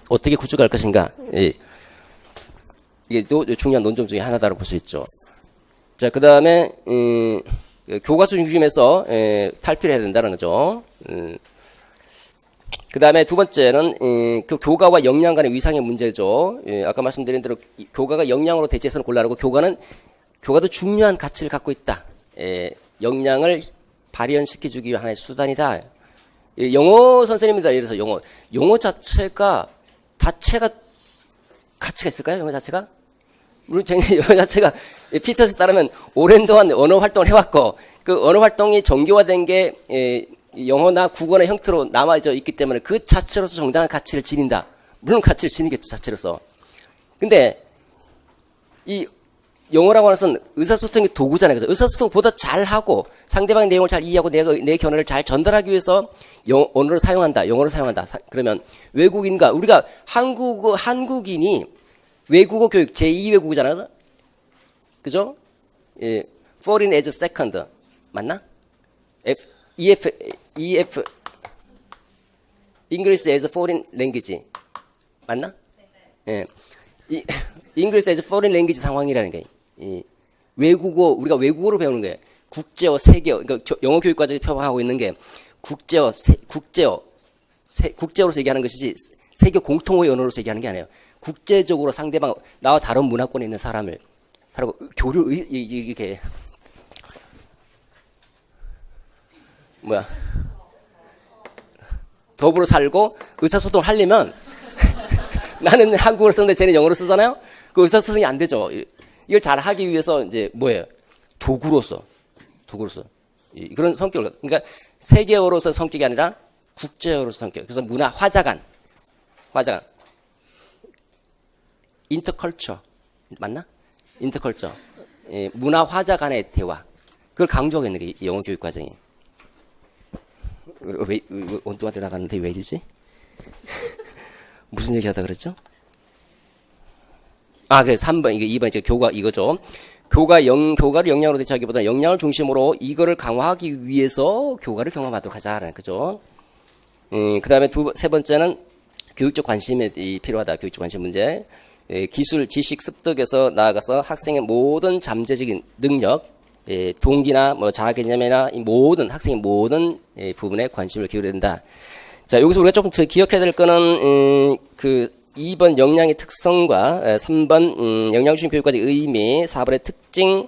어떻게 구축할 것인가. 이게 또 중요한 논점 중에 하나다라고 볼 수 있죠. 자, 그 다음에 교과서 중심에서 탈피를 해야 된다는 거죠. 그 다음에 두 번째는 그 교과와 역량 간의 위상의 문제죠. 아까 말씀드린 대로 교과가 역량으로 대체해서는 곤란하고 교과도 중요한 가치를 갖고 있다. 역량을 발현시켜주기 위한 하나의 수단이다. 영어 선생님입니다. 예를 들어서 영어 자체가 가치가 있을까요? 영어 자체가? 물론 영어 자체가 피터스 따르면 오랜 동안 언어 활동을 해왔고 그 언어 활동이 정교화된 게 영어나 국어의 형태로 남아져 있기 때문에 그 자체로서 정당한 가치를 지닌다. 물론 가치를 지니겠죠, 자체로서. 근데 이 영어라고 하는 것은 의사소통의 도구잖아요. 그래서 의사소통보다 잘하고 상대방의 내용을 잘 이해하고 내 견해를 잘 전달하기 위해서 언어를 사용한다. 영어를 사용한다. 그러면 외국인과 우리가 한국인이 외국어 교육 제2 외국어잖아요. 그죠? Foreign as second 맞나? EF English as foreign language 맞나? 예. English as foreign language 상황이라는 게 외국어 우리가 외국어로 배우는 거예요. 국제어, 세계어. 그러니까 영어 교육 과정에 표방하고 있는 게 국제어로서 얘기하는 것이지 세계 공통어의 언어로서 얘기하는 게 아니에요. 국제적으로 상대방 나와 다른 문화권에 있는 사람을 교류 이렇게 더불어 살고 의사소통을 하려면 나는 한국어를 쓰는데 쟤는 영어를 쓰잖아요. 그 의사소통이 안 되죠. 이걸 잘 하기 위해서 이제 뭐예요? 도구로서 그런 성격을 그러니까 세계어로서 성격이 아니라 국제어로서 성격. 그래서 문화 화자간 인터컬처 맞나? 인터컬처 문화 화자 간의 대화 그걸 강조하고 있는 게 영어 교육 과정이. 왜 온도한테 나갔는데 왜 이러지? 무슨 얘기하다 그랬죠? 그래 3번 이게 2번 이제 교과 이거죠. 교과를 역량으로 대체하기보다 역량을 중심으로 이거를 강화하기 위해서 교과를 경험하도록 하자라는 거죠. 그 다음에 세 번째는 교육적 관심이 필요하다. 교육적 관심 문제. 기술, 지식, 습득에서 나아가서 학생의 모든 잠재적인 능력, 동기나 장학 개념이나 이 모든 학생의 모든 부분에 관심을 기울여야 된다. 자, 여기서 우리가 조금 더 기억해야 될 거는 그 2번 역량의 특성과 3번 역량 중심 교육과정의 의미, 4번의 특징,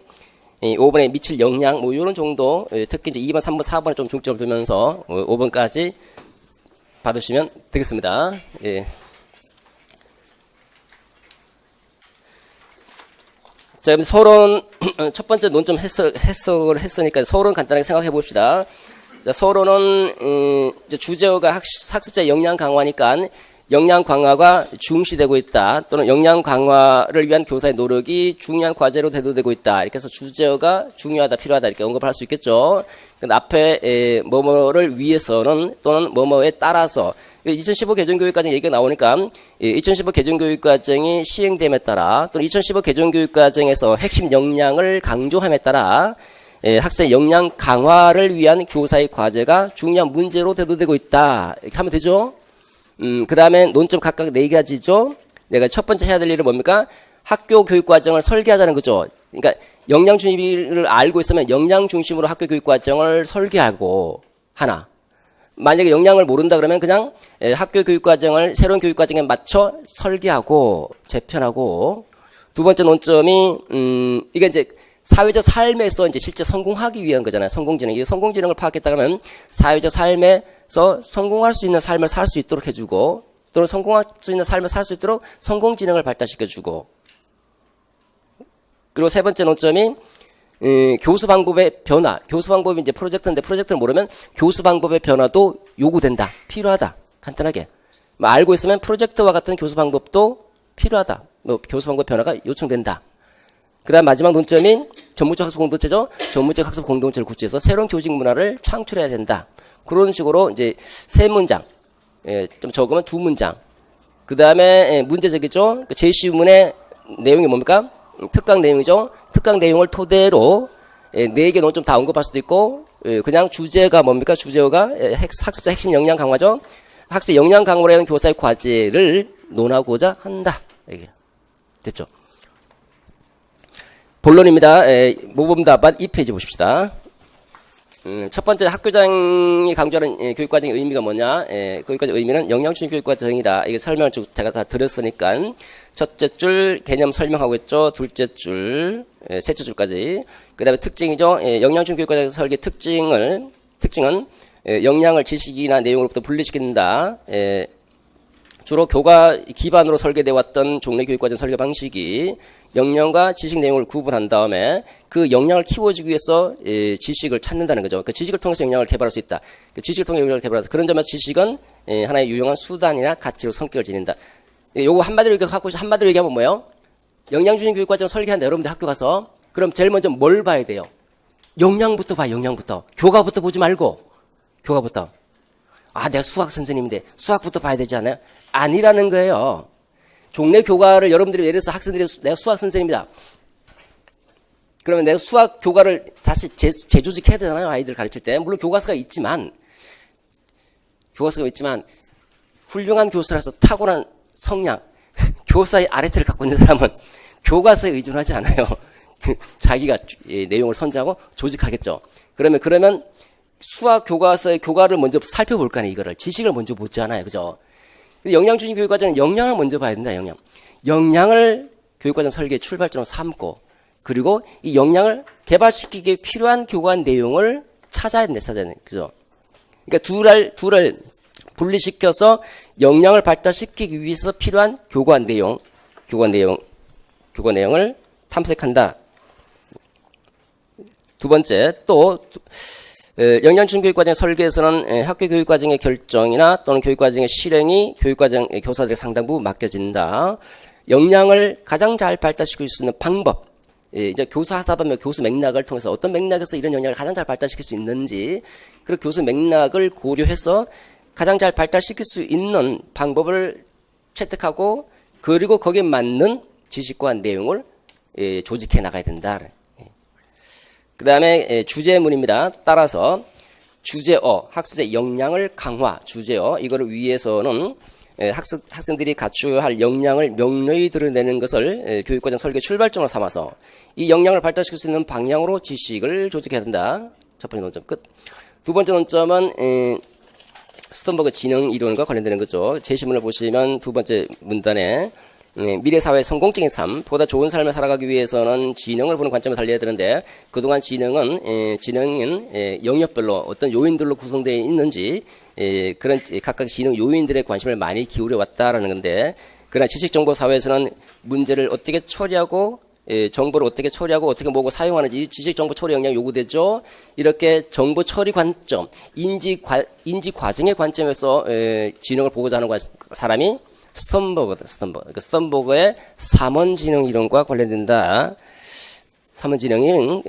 5번에 미칠 역량 이런 정도 특히 이제 2번, 3번, 4번에 좀 중점을 두면서 5번까지 받으시면 되겠습니다. 예. 자, 그럼 서론, 첫 번째 논점 해석을 했으니까 서론 간단하게 생각해 봅시다. 자, 서론은, 이제 주제어가 학습자의 역량 강화니까 역량 강화가 중시되고 있다. 또는 역량 강화를 위한 교사의 노력이 중요한 과제로 대두되고 있다. 이렇게 해서 주제어가 중요하다, 필요하다 이렇게 언급을 할 수 있겠죠. 근데 앞에 뭐뭐를 위해서는 또는 뭐뭐에 따라서 2015 개정교육과정 얘기가 나오니까 2015 개정교육과정이 시행됨에 따라 또는 2015 개정교육과정에서 핵심 역량을 강조함에 따라 학생의 역량 강화를 위한 교사의 과제가 중요한 문제로 대두되고 있다. 이렇게 하면 되죠. 그 다음에 논점 각각 4가지죠. 내가 첫 번째 해야 될 일은 뭡니까? 학교 교육과정을 설계하자는 거죠. 그러니까 역량 중심을 알고 있으면 역량 중심으로 학교 교육과정을 설계하고 하나. 만약에 역량을 모른다 그러면 그냥 학교 교육과정을 새로운 교육과정에 맞춰 설계하고 재편하고. 두 번째 논점이 이게 이제 사회적 삶에서 이제 실제 성공하기 위한 거잖아요. 성공지능. 이 성공지능을 파악했다 그러면 사회적 삶에서 성공할 수 있는 삶을 살 수 있도록 해주고 또는 성공할 수 있는 삶을 살 수 있도록 성공지능을 발달시켜주고. 그리고 세 번째 논점이 교수 방법의 변화. 교수 방법이 이제 프로젝트인데 프로젝트를 모르면 교수 방법의 변화도 요구된다. 필요하다. 간단하게. 알고 있으면 프로젝트와 같은 교수 방법도 필요하다. 교수 방법 변화가 요청된다. 그 다음 마지막 논점이 전문적 학습 공동체죠. 전문적 학습 공동체를 구체해서 새로운 교직 문화를 창출해야 된다. 그런 식으로 이제 3문장, 좀 적으면 2문장. 그 다음에 문제제기죠. 제시문의 내용이 뭡니까? 특강 내용이죠. 특강 내용을 토대로 4개 논점 다 언급할 수도 있고, 그냥 주제가 뭡니까? 주제어가 학습자 핵심 역량 강화죠. 학습 역량 강화를 위한 교사의 과제를 논하고자 한다. 이게 됐죠. 본론입니다. 모범 답안 2페이지 보십시다. 첫 번째 학교장이 강조하는 교육과정의 의미가 뭐냐? 교육과정 의미는 역량중심 교육과정이다. 이게 설명을 제가 다 드렸으니까 첫째 줄 개념 설명하고 있죠. 둘째 줄, 셋째 줄까지. 그 다음에 특징이죠. 역량중심 교육과정 설계 특징은 역량을 지식이나 내용으로부터 분리시킨다. 주로 교과 기반으로 설계되어 왔던 종래 교육과정 설계 방식이 역량과 지식 내용을 구분한 다음에 그 역량을 키워주기 위해서 지식을 찾는다는 거죠. 그 지식을 통해서 역량을 개발할 수 있다. 그 지식을 통해 역량을 개발해서 그런 점에서 지식은 하나의 유용한 수단이나 가치로 성격을 지닌다. 요거 한마디로 얘기하면 뭐예요? 역량중심 교육과정 설계한 여러분들 학교 가서 그럼 제일 먼저 뭘 봐야 돼요? 역량부터 봐. 역량부터. 교과부터 보지 말고 교과부터. 아, 내가 수학 선생님인데 수학부터 봐야 되지 않아요? 아니라는 거예요. 종래 교과를 여러분들이 예를 들어서 학생들이 내가 수학 선생님이다. 그러면 내가 수학 교과를 다시 재조직해야 되잖아요. 아이들 가르칠 때. 물론 교과서가 있지만 훌륭한 교수라서 탁월한 성량, 교사의 아래트를 갖고 있는 사람은 교과서에 의존하지 않아요. 자기가 내용을 선정하고 조직하겠죠. 그러면 수학 교과서의 교과를 먼저 살펴볼 거 아니에요. 이거를. 지식을 먼저 보지 않아요. 그죠? 역량중심 교육과정은 역량을 먼저 봐야 된다. 역량을 교육과정 설계의 출발점으로 삼고 그리고 이 역량을 개발시키기 필요한 교과 내용을 찾아야 된다. 그죠? 그러니까 둘을 분리시켜서 역량을 발달시키기 위해서 필요한 교과 내용을 탐색한다. 두 번째, 또 역량중심 교육과정 설계에서는 학교 교육과정의 결정이나 또는 교육과정의 실행이 교육과정 교사들의 상당 부분 맡겨진다. 역량을 가장 잘 발달시킬 수 있는 방법, 이제 교사 하사하면 교수 맥락을 통해서 어떤 맥락에서 이런 역량을 가장 잘 발달시킬 수 있는지, 그 교수 맥락을 고려해서 가장 잘 발달시킬 수 있는 방법을 채택하고 그리고 거기에 맞는 지식과 내용을 조직해 나가야 된다. 그 다음에 주제문입니다. 따라서 주제어, 학습의 역량을 강화, 주제어, 이거를 위해서는 학생들이 갖춰야 할 역량을 명료히 드러내는 것을 교육과정 설계 출발점으로 삼아서 이 역량을 발달시킬 수 있는 방향으로 지식을 조직해야 된다. 첫 번째 논점 끝. 두 번째 논점은 스톤버그 지능 이론과 관련되는 거죠. 제시문을 보시면 두 번째 문단에 미래사회의 성공적인 삶, 보다 좋은 삶을 살아가기 위해서는 지능을 보는 관점을 달려야 되는데 그동안 지능은 영역별로 어떤 요인들로 구성되어 있는지 그런 각각 지능 요인들에 관심을 많이 기울여 왔다라는 건데 그러나 지식정보 사회에서는 문제를 어떻게 처리하고 정보를 어떻게 처리하고 어떻게 뭐고 사용하는지 지식 정보 처리 역량이 요구되죠. 이렇게 정보 처리 관점, 인지 과정의 관점에서 지능을 보고자 하는 사람이 스턴버그다. 그러니까 스턴버그의 삼원지능 이론과 관련된다. 삼원지능은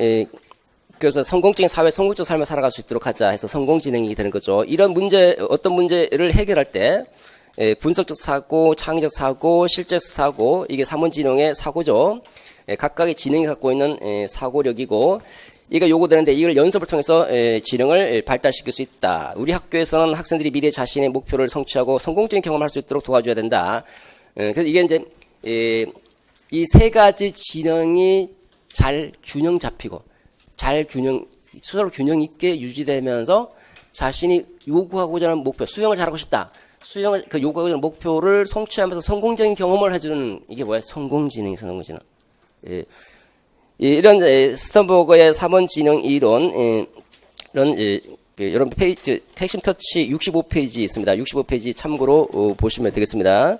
그래서 성공적인 사회, 성공적 삶을 살아갈 수 있도록 하자 해서 성공지능이 되는 거죠. 이런 문제, 어떤 문제를 해결할 때 분석적 사고, 창의적 사고, 실제적 사고, 이게 삼원지능의 사고죠. 각각의 지능이 갖고 있는 사고력이고, 이가 요구되는데 이걸 연습을 통해서 지능을 발달시킬 수 있다. 우리 학교에서는 학생들이 미래 자신의 목표를 성취하고 성공적인 경험을 할 수 있도록 도와줘야 된다. 그래서 이게 이제 이 세 가지 지능이 잘 균형 잡히고 서로 균형 있게 유지되면서 자신이 요구하고자 하는 목표, 수영을 잘하고 싶다. 그 요구하고자 하는 목표를 성취하면서 성공적인 경험을 해주는 이게 뭐야? 성공지능이 성공지능. 이런 스턴버그의 삼원지능 이론, 여러분 페이지 핵심 터치 65페이지 있습니다. 65페이지 참고로 보시면 되겠습니다.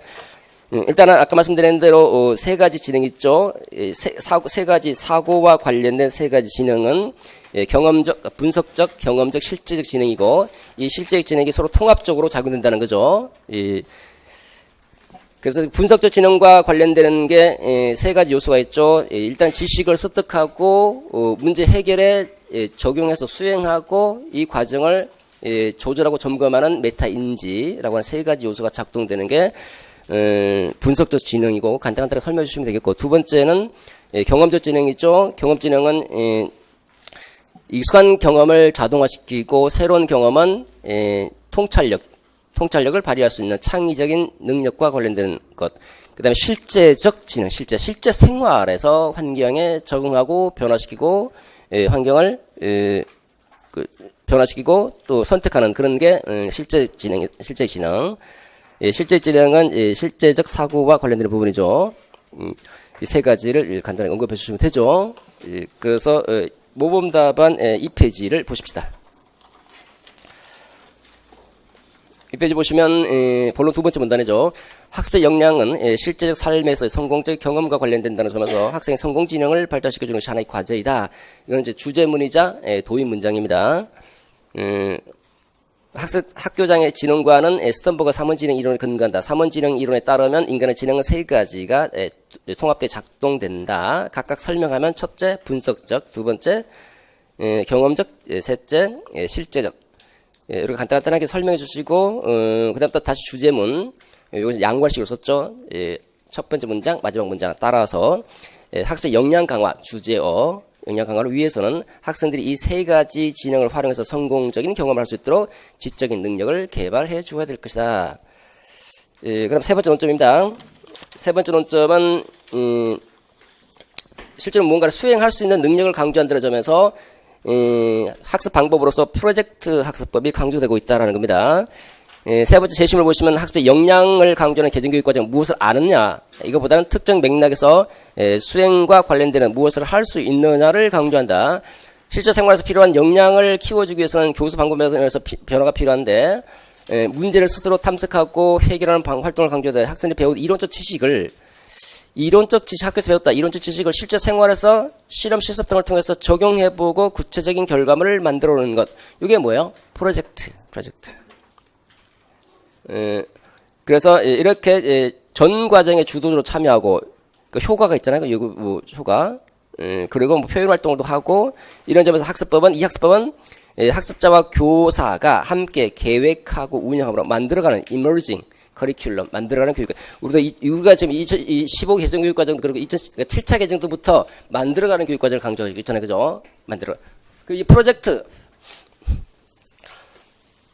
일단은 아까 말씀드린 대로 세 가지 지능이 있죠. 세 가지 사고와 관련된 세 가지 지능은 경험적, 분석적, 경험적, 실제적 지능이고, 이 실제적 지능이 서로 통합적으로 작용된다는 거죠. 그래서 분석적 지능과 관련되는 게 세 가지 요소가 있죠. 일단 지식을 습득하고 문제 해결에 적용해서 수행하고 이 과정을 조절하고 점검하는 메타인지라고 하는 세 가지 요소가 작동되는 게 분석적 지능이고, 간단하게 설명해 주시면 되겠고, 두 번째는 경험적 지능이죠. 경험 지능은 익숙한 경험을 자동화시키고 새로운 경험은 통찰력을 발휘할 수 있는 창의적인 능력과 관련된 것. 그 다음에 실제적 지능, 실제 생활에서 환경에 적응하고 변화시키고 환경을 변화시키고 또 선택하는 그런 게 실제 지능. 실제 지능은 실제적 사고와 관련되는 부분이죠. 이 세 가지를 간단히 언급해 주시면 되죠. 그래서 모범 답안 2페이지를 보십시다. 이 페이지 보시면 본론 두 번째 문단이죠. 학습 역량은 실제적 삶에서의 성공적 경험과 관련된다는 점에서 학생의 성공지능을 발달시켜주는 것이 하나의 과제이다. 이건 이제 주제문이자 도입 문장입니다. 학교장의 지능과는 스턴버그 삼원지능 이론을 근거한다. 삼원지능 이론에 따르면 인간의 지능은 세 가지가 통합되어 작동된다. 각각 설명하면 첫째 분석적, 두 번째 경험적, 셋째 실제적. 이렇게 간단하게 설명해 주시고 그 다음부터 다시 주제문, 여기서 양괄식으로 썼죠. 첫 번째 문장, 마지막 문장 따라서 학습 역량 강화, 주제어 역량 강화를 위해서는 학생들이 이 세 가지 지능을 활용해서 성공적인 경험을 할 수 있도록 지적인 능력을 개발해 주어야 될 것이다. 그럼 세 번째 논점입니다. 세 번째 논점은 실제로 뭔가를 수행할 수 있는 능력을 강조한다는 점에서 학습 방법으로서 프로젝트 학습법이 강조되고 있다는 겁니다. 세 번째 제시문을 보시면 학습의 역량을 강조하는 개정교육 과정 무엇을 아느냐, 이거보다는 특정 맥락에서 수행과 관련되는 무엇을 할 수 있느냐를 강조한다. 실제 생활에서 필요한 역량을 키워주기 위해서는 교수 방법에서 변화가 필요한데 문제를 스스로 탐색하고 해결하는 활동을 강조한다. 학생들이 배운 이론적 지식, 학교에서 배웠다. 이론적 지식을 실제 생활에서 실험 실습 등을 통해서 적용해보고 구체적인 결과물을 만들어오는 것. 이게 뭐예요? 프로젝트. 그래서 이렇게 전 과정에 주도적으로 참여하고 그 효과가 있잖아요. 효과. 그리고 표현 활동도 하고 이런 점에서 이 학습법은 학습자와 교사가 함께 계획하고 운영하고 만들어가는 emerging 커리큘럼 만들어가는 교육. 우리가 지금 2015 개정 교육 과정 그리고 7차 개정 때부터 만들어가는 교육 과정을 강조하고 있잖아요. 그죠? 이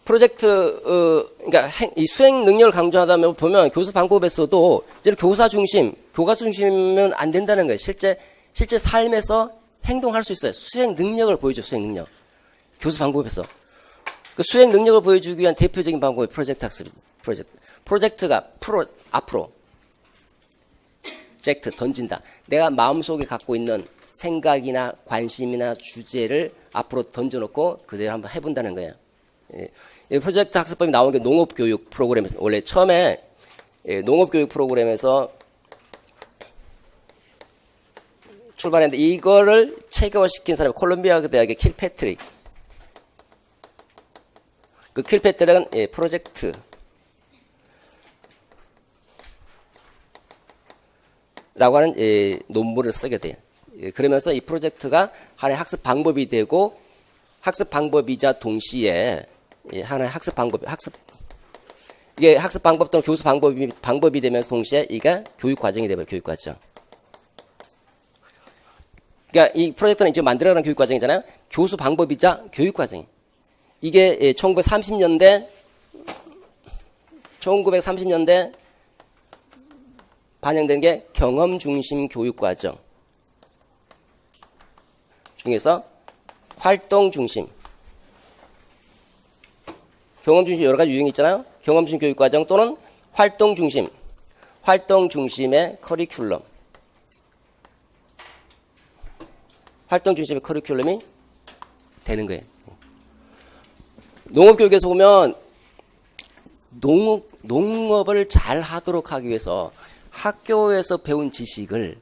그러니까 이 수행 능력을 강조하다 보면 교수 방법에서도 교사 중심은 안 된다는 거예요. 실제 삶에서 행동할 수 있어요. 수행 능력을 보여줘, 수행 능력. 교수 방법에서. 그 수행 능력을 보여주기 위한 대표적인 방법이 프로젝트 학습입니다. 프로젝트가 앞으로. 던진다. 내가 마음속에 갖고 있는 생각이나 관심이나 주제를 앞으로 던져놓고 그대로 한번 해본다는 거예요. 이 프로젝트 학습법이 나온 게 농업교육 프로그램에서, 원래 처음에 농업교육 프로그램에서 출발했는데 이거를 체계화시킨 사람이 콜롬비아 대학의 킬패트릭. 그 킬패트릭은 프로젝트 라고 하는 논문을 쓰게 돼요. 그러면서 이 프로젝트가 하나의 학습 방법이 되고 학습 방법이자 동시에 하나의 학습 이게 학습 방법 또는 교수 방법이 되면서 동시에 이게 교육 과정이 되버려 교육 과정. 그러니까 이 프로젝트는 이제 만들어가는 교육 과정이잖아요. 교수 방법이자 교육 과정. 이게 1930년대 반영된 게 경험 중심 교육 과정 중에서 활동 중심. 경험 중심 여러 가지 유형이 있잖아요. 경험 중심 교육 과정 또는 활동 중심의 커리큘럼. 활동 중심의 커리큘럼이 되는 거예요. 농업교육에서 보면 농업을 잘 하도록 하기 위해서 학교에서 배운 지식을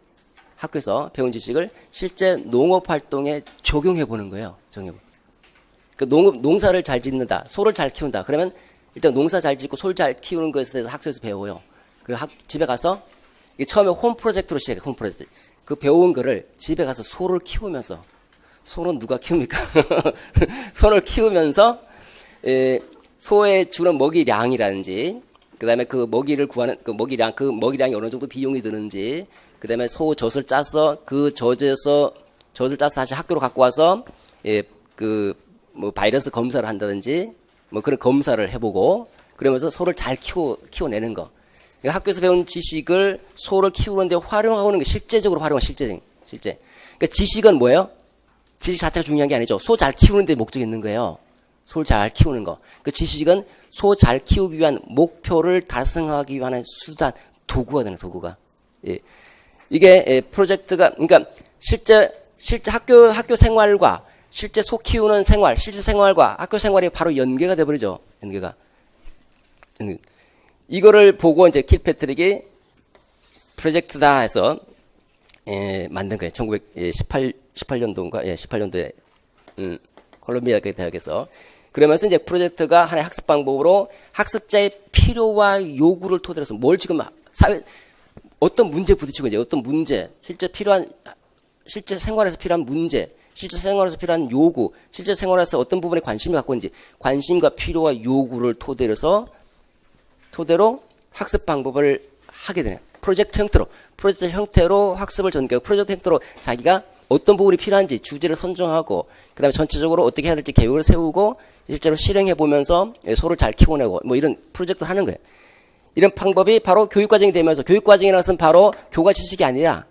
실제 농업 활동에 적용해 보는 거예요. 농사를 잘 짓는다, 소를 잘 키운다. 그러면 일단 농사 잘 짓고 소를 잘 키우는 것에 대해서 학교에서 배워요. 그리고 집에 가서 처음에 홈 프로젝트로 시작해. 홈 프로젝트. 그 배운 거를 집에 가서 소를 키우면서, 소는 누가 키웁니까? 소를 키우면서 소에 주는 먹이량이라든지, 그 다음에 그 먹이를 구하는 그 먹이량이 어느 정도 비용이 드는지, 그 다음에 소 젖을 짜서 젖을 짜서 다시 학교로 갖고 와서 뭐 바이러스 검사를 한다든지 뭐 그런 검사를 해보고 그러면서 소를 잘 키워내는 거. 그러니까 학교에서 배운 지식을 소를 키우는데 활용하는 게 실제적으로 실제. 그러니까 지식은 뭐예요? 지식 자체가 중요한 게 아니죠. 소 잘 키우는 데 목적이 있는 거예요. 소를 잘 키우는 거. 그 지식은 소 잘 키우기 위한 목표를 달성하기 위한 수단, 도구가 되는 도구가. 예. 이게 프로젝트가 그러니까 실제 학교 생활과 실제 소 키우는 실제 생활과 학교 생활이 바로 연계가 돼 버리죠. 연계가. 이거를 보고 이제 킬패트릭이 프로젝트다 해서 만든 거예요. 1918년도인가? 18년도에 콜롬비아 대학에서. 그러면서 이제 프로젝트가 하나의 학습 방법으로 학습자의 필요와 요구를 토대로 해서 뭘 지금 어떤 문제 부딪히고 이제 어떤 문제, 실제 생활에서 필요한 문제, 실제 생활에서 필요한 요구, 실제 생활에서 어떤 부분에 관심을 갖고 있는지, 관심과 필요와 요구를 토대로 학습 방법을 하게 되네요. 프로젝트 형태로 학습을 전개하고 프로젝트 형태로 자기가 어떤 부분이 필요한지 주제를 선정하고 그 다음에 전체적으로 어떻게 해야 될지 계획을 세우고 실제로 실행해 보면서 소를 잘 키워내고 뭐 이런 프로젝트를 하는 거예요. 이런 방법이 바로 교육과정이 되면서 교육과정이라는 것은 바로 교과 지식이 아니라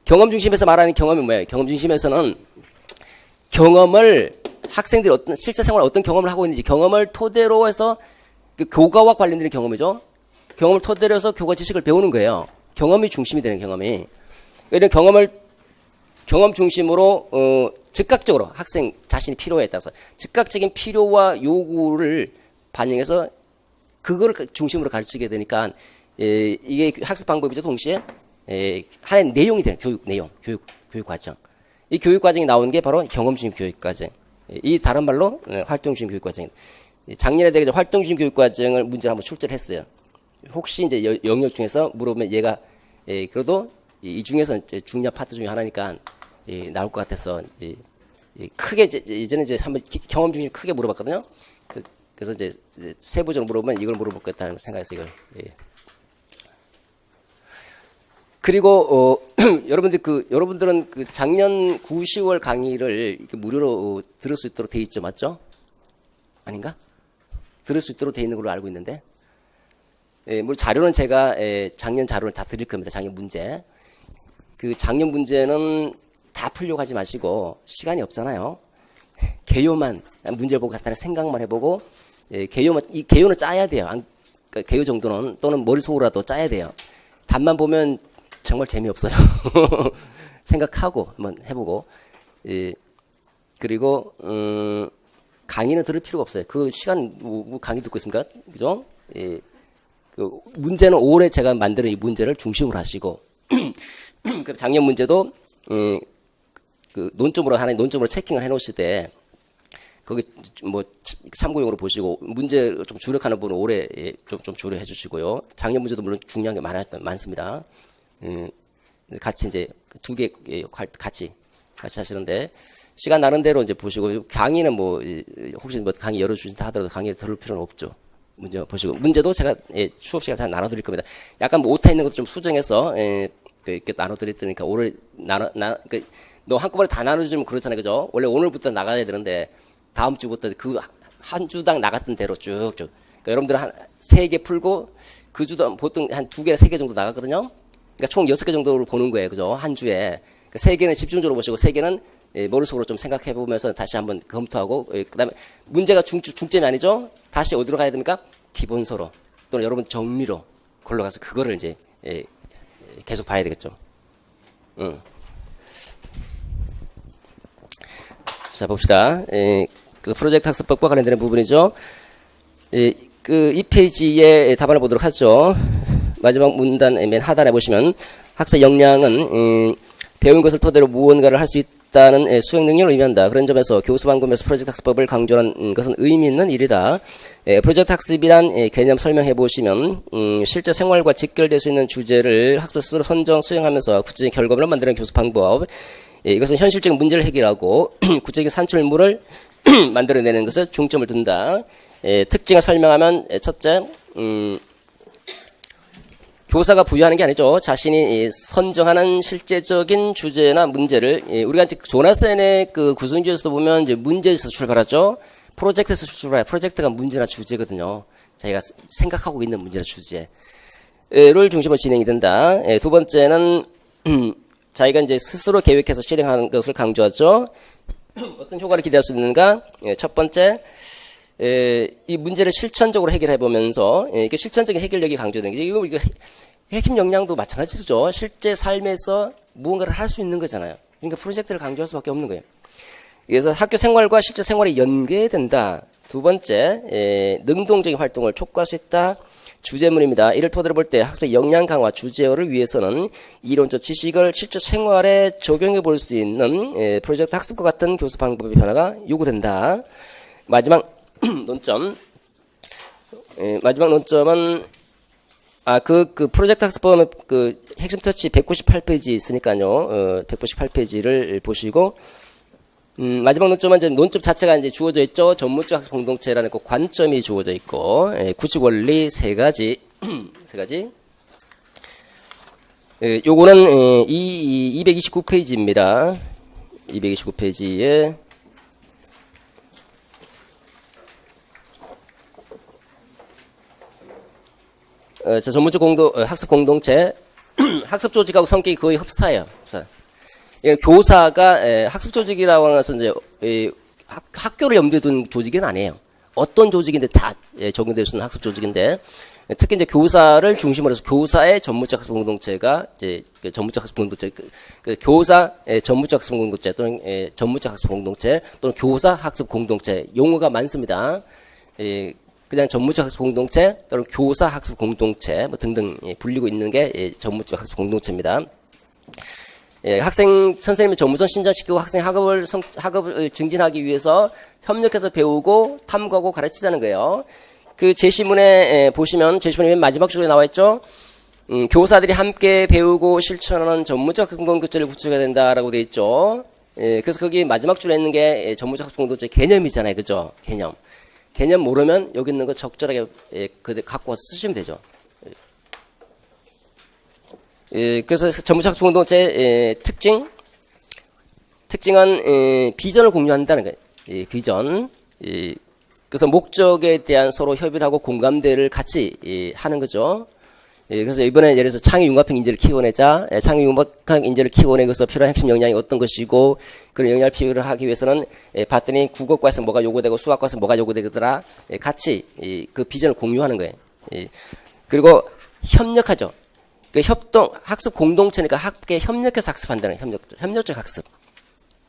경험 중심에서 말하는 경험이 뭐예요? 경험 중심에서는 경험을 학생들이 실제 생활에 어떤 경험을 하고 있는지 경험을 토대로 해서 그 교과와 관련된 경험이죠. 경험을 토대로 해서 교과 지식을 배우는 거예요. 경험이 중심이 되는 경험이. 이런 경험 중심으로 즉각적으로 학생 자신의 필요에 따라서 즉각적인 필요와 요구를 반영해서 그거를 중심으로 가르치게 되니까 이게 학습 방법이죠. 동시에 하나의 내용이 되는 교육 과정. 이 교육 과정이 나오는 게 바로 경험 중심 교육 과정. 이 다른 말로 활동 중심 교육 과정. 작년에 내가 활동 중심 교육 과정을 문제를 한번 출제를 했어요. 혹시 이제 영역 중에서 물어보면 얘가 그래도 이 중에서 이제 중요한 파트 중에 하나니까 나올 것 같아서 크게 예전에 이제 한번 경험 중심 크게 물어봤거든요. 그래서 이제 세부적으로 물어보면 이걸 물어보겠다는 생각에서 이걸. 그리고 여러분들은 그 작년 9, 10월 강의를 이렇게 무료로 들을 수 있도록 돼 있죠, 맞죠? 아닌가? 들을 수 있도록 돼 있는 걸로 알고 있는데, 물론 자료는 제가 작년 자료를 다 드릴 겁니다. 작년 문제. 그 작년 문제는 다 풀려고 하지 마시고 시간이 없잖아요. 개요만 문제 보고 간단히 생각만 해보고 이 개요는 짜야 돼요. 그러니까 개요 정도는 또는 머릿속으로라도 짜야 돼요. 답만 보면 정말 재미없어요. 생각하고 한번 해보고 그리고 강의는 들을 필요가 없어요. 그 시간 뭐 강의 듣고 있습니까? 그죠? 그 문제는 올해 제가 만드는 이 문제를 중심으로 하시고 그 작년 문제도 그 논점으로 하나의 논점으로 체킹을 해놓으실 때 거기 뭐 참고용으로 보시고 문제 좀 주력하는 분은 올해 좀 주력해 주시고요. 작년 문제도 물론 중요한 게 많습니다. 같이 이제 두 개 같이 하시는데 시간 나는 대로 이제 보시고 강의는 뭐 혹시 뭐 강의 열어주신다 하더라도 강의 들을 필요는 없죠. 문제 보시고 문제도 제가 수업 시간 잘 나눠드릴 겁니다. 약간 뭐 오타 있는 것도 좀 수정해서 이렇게 나눠드릴 테니까 오늘 너 한꺼번에 다 나눠주면 그렇잖아요, 그죠? 원래 오늘부터 나가야 되는데 다음 주부터 그 한 주당 나갔던 대로 쭉쭉. 그러니까 여러분들 한 3개 풀고 그 주당 보통 한 2개, 3개 정도 나갔거든요. 그러니까 총 6개 정도를 보는 거예요, 그죠? 한 주에. 그러니까 3개는 집중적으로 보시고 3개는 머릿속으로 좀 생각해 보면서 다시 한번 검토하고 그다음에 문제가 중점이 아니죠? 다시 어디로 가야 됩니까? 기본서로 또는 여러분 정리로 걸러 가서 그거를 이제 계속 봐야 되겠죠. 자 봅시다. 그 프로젝트 학습법과 관련되는 부분이죠. 이 페이지의 답안을 보도록 하죠. 마지막 문단 맨 하단에 보시면 학습 역량은 배운 것을 토대로 무언가를 할 수 있다는 수행 능력을 의미한다. 그런 점에서 교수 방법에서 프로젝트 학습법을 강조한 것은 의미 있는 일이다. 프로젝트 학습이란 개념 설명해 보시면 실제 생활과 직결될 수 있는 주제를 학습 스스로 선정 수행하면서 구체적인 결과물을 만드는 교수 방법. 이것은 현실적인 문제를 해결하고 구체적인 산출물을 만들어내는 것에 중점을 둔다. 특징을 설명하면 첫째 교사가 부여하는 게 아니죠. 자신이 선정하는 실제적인 주제나 문제를 우리가 이제 조나센의 그 구성주에서도 보면 이제 문제에서 출발하죠. 프로젝트에서 출발해. 프로젝트가 문제나 주제거든요. 자기가 생각하고 있는 문제나 주제를 중심으로 진행이 된다. 두 번째는 자기가 이제 스스로 계획해서 실행하는 것을 강조하죠. 어떤 효과를 기대할 수 있는가? 첫 번째, 이 문제를 실천적으로 해결해 보면서 이게 실천적인 해결력이 강조되는 게 이거 핵심 역량도 마찬가지죠. 실제 삶에서 무언가를 할 수 있는 거잖아요. 그러니까 프로젝트를 강조할 수밖에 없는 거예요. 그래서 학교 생활과 실제 생활이 연계된다. 두 번째, 능동적인 활동을 촉구할 수 있다. 주제문입니다. 이를 토대로 볼 때 학습의 역량 강화 주제어를 위해서는 이론적 지식을 실제 생활에 적용해 볼 수 있는 프로젝트 학습과 같은 교수 방법의 변화가 요구된다. 마지막 논점. 마지막 논점은 그 프로젝트 학습법은 그 핵심 터치 198페이지 있으니까요. 198페이지를 보시고 마지막 논점은 이제 논점 자체가 이제 주어져 있죠. 전문적 학습 공동체라는 그 관점이 주어져 있고 구축 원리 세 가지. 요거는 229페이지입니다. 229페이지에 전문적 학습 공동체 학습 조직하고 성격이 거의 흡사해요. 교사가 학습 조직이라고 하는 것은 이제 학교를 염두에 둔 조직은 아니에요. 어떤 조직인데 다 적용될 수 있는 학습 조직인데 특히 이제 교사를 중심으로 해서 교사의 전문적 학습 공동체가 이제 전문적 학습 공동체 교사의 전문적 학습 공동체 또는 전문적 학습 공동체 또는 교사 학습 공동체 용어가 많습니다. 그냥 전문적 학습 공동체 또는 교사 학습 공동체 뭐 등등 불리고 있는 게 전문적 학습 공동체입니다. 학생 선생님의 전문성 신장시키고 학생 학업을 증진하기 위해서 협력해서 배우고 탐구하고 가르치자는 거예요. 그 제시문에 보시면 제시문의 맨 마지막 줄에 나와 있죠. 교사들이 함께 배우고 실천하는 전문적 학습 공동체를 구축해야 된다라고 되어 있죠. 그래서 거기 마지막 줄에 있는 게 전문적 학습 공동체 개념이잖아요, 그죠? 개념 모르면 여기 있는 거 적절하게 갖고 와서 쓰시면 되죠. 그래서 전문적 학습 공동체의 특징은 비전을 공유한다는 거예요. 비전. 그래서 목적에 대한 서로 협의하고 공감대를 같이 하는 거죠. 그래서 이번에 예를 들어서 창의융합형 인재를 키워내자. 창의융합형 인재를 키워내서 필요한 핵심 역량이 어떤 것이고 그런 역량을 비교하기 위해서는 봤더니 국어과에서 뭐가 요구되고 수학과에서 뭐가 요구되더라. 같이 그 비전을 공유하는 거예요. 그리고 협력하죠. 그 학습 공동체니까 함께 협력해서 학습한다는 협력적 학습.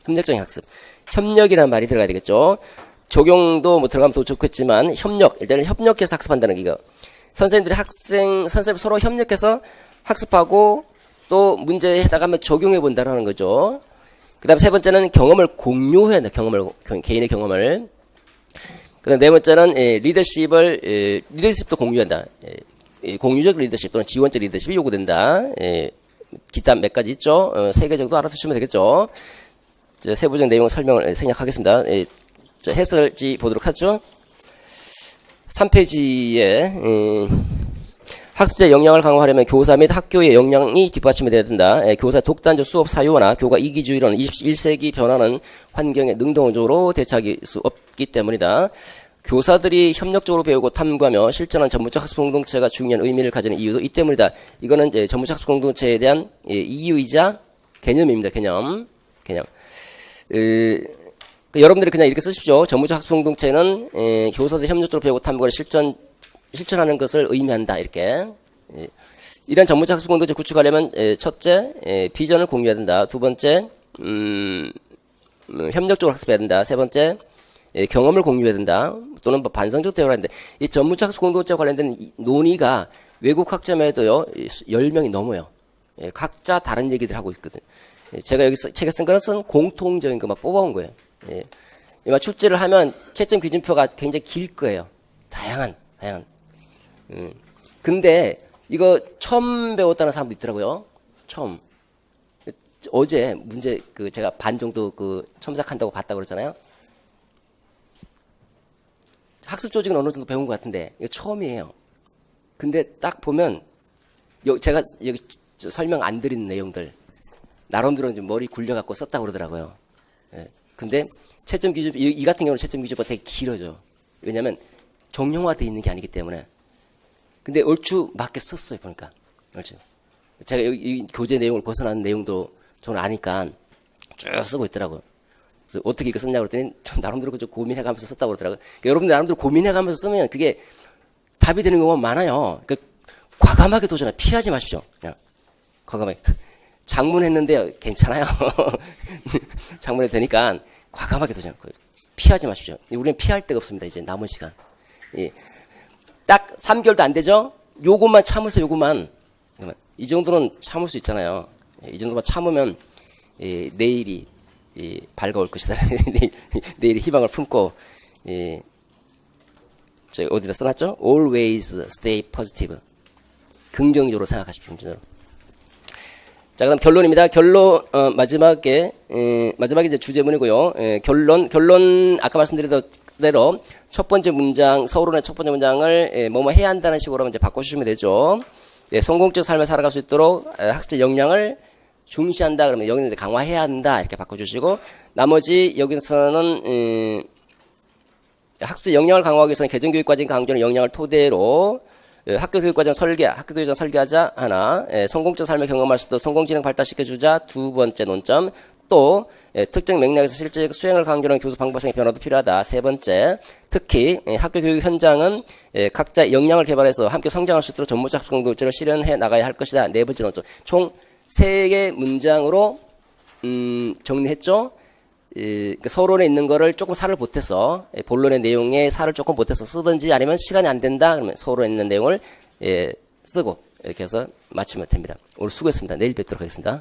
협력적인 학습. 협력이라는 말이 들어가야 되겠죠. 적용도 뭐 들어가면 더 좋겠지만 일단은 협력해서 학습한다는 게 이거. 선생님 서로 협력해서 학습하고 또 문제에 해당하면 적용해 본다라는 거죠. 그 다음 세 번째는 경험을 공유해야 돼. 개인의 경험을. 그 다음 네 번째는, 리더십도 공유한다. 공유적 리더십 또는 지원적 리더십이 요구된다. 기타 몇 가지 있죠. 3개 정도 알아두시면 되겠죠. 세부적 내용 설명을 생략하겠습니다. 해설지 보도록 하죠. 3페이지에, 학습자의 역량을 강화하려면 교사 및 학교의 역량이 뒷받침이 되어야 된다. 교사 독단적 수업 사유화나 교과 이기주의로는 21세기 변화는 환경에 능동적으로 대처할 수 없기 때문이다. 교사들이 협력적으로 배우고 탐구하며 실천한 전문적 학습 공동체가 중요한 의미를 가지는 이유도 이 때문이다. 이거는 전문적 학습 공동체에 대한 이유이자 개념입니다. 개념. 여러분들이 그냥 이렇게 쓰십시오. 전문적 학습 공동체는 교사들이 협력적으로 배우고 탐구하며 실천하는 것을 의미한다. 이렇게. 이런 전문적 학습 공동체 구축하려면 첫째, 비전을 공유해야 된다. 두 번째, 협력적으로 학습해야 된다. 세 번째, 경험을 공유해야 된다. 또는 반성적 대화를 하는데 이 전문적 학습 공동체와 관련된 논의가 외국 학자마에도요 10명이 넘어요. 각자 다른 얘기들 하고 있거든. 제가 여기 책에 쓴 거는 공통적인 것만 뽑아온 거예요. 출제를 하면 채점 기준표가 굉장히 길 거예요. 다양한. 근데 이거 처음 배웠다는 사람도 있더라고요. 처음. 어제 문제 제가 반 정도 첨삭한다고 봤다고 그랬잖아요. 학습 조직은 어느 정도 배운 것 같은데 이거 처음이에요. 근데 딱 보면 제가 여기 설명 안 드리는 내용들 나름대로 이제 머리 굴려갖고 썼다고 그러더라고요. 근데 채점 기준 이 같은 경우는 채점 기준보다 되게 길어져. 왜냐하면 정형화되어 있는 게 아니기 때문에. 근데 얼추 맞게 썼어요 보니까. 얼추. 제가 이 교재 내용을 벗어나는 내용도 저는 아니까 쭉 쓰고 있더라고요. 그래서 어떻게 이거 썼냐고 그랬더니 좀 나름대로 좀 고민해가면서 썼다고 그러더라고요. 그러니까 여러분들 나름대로 고민해가면서 쓰면 그게 답이 되는 경우가 많아요. 그러니까 과감하게 도전해. 피하지 마십시오. 그냥 과감하게. 장문했는데요. 괜찮아요. 장문해도 되니까 과감하게 도전. 피하지 마십시오. 우리는 피할 데가 없습니다. 이제 남은 시간. 딱 3개월도 안 되죠? 요것만 참으세요. 요것만. 이 정도는 참을 수 있잖아요. 이 정도만 참으면 내일이 밝아올 것이다. 내일이 희망을 품고 제가 어디다 써놨죠? Always stay positive. 긍정적으로 생각하십시오. 긍정적으로. 자, 그럼 결론입니다. 결론 마지막에 이제 주제문이고요. 결론 아까 말씀드린 대로 첫 번째 문장 서론의 첫 번째 문장을 뭐뭐 해야 한다는 식으로 이제 바꿔주시면 되죠. 성공적 삶을 살아갈 수 있도록 학습 역량을 중시한다 그러면 여기는 강화해야 한다 이렇게 바꿔주시고 나머지 여기서는 학습 역량을 강화하기 위해서는 개정교육과정 강조하는 역량을 토대로 학교교육과정 설계하자 하나 성공적 삶을 경험할 수 있도록 성공지능 발달시켜주자 두 번째 논점 또 특정 맥락에서 실제적 수행을 강조하는 교수 방법성의 변화도 필요하다 세 번째 특히 학교교육 현장은 각자 역량을 개발해서 함께 성장할 수 있도록 전문적 학습 공동체를 실현해 나가야 할 것이다 네 번째 논점 총 3개 문장으로 정리했죠. 서론에 있는 거를 조금 살을 보태서 본론의 내용에 살을 조금 보태서 쓰든지 아니면 시간이 안 된다 그러면 서론에 있는 내용을 쓰고 이렇게 해서 마치면 됩니다. 오늘 수고했습니다. 내일 뵙도록 하겠습니다.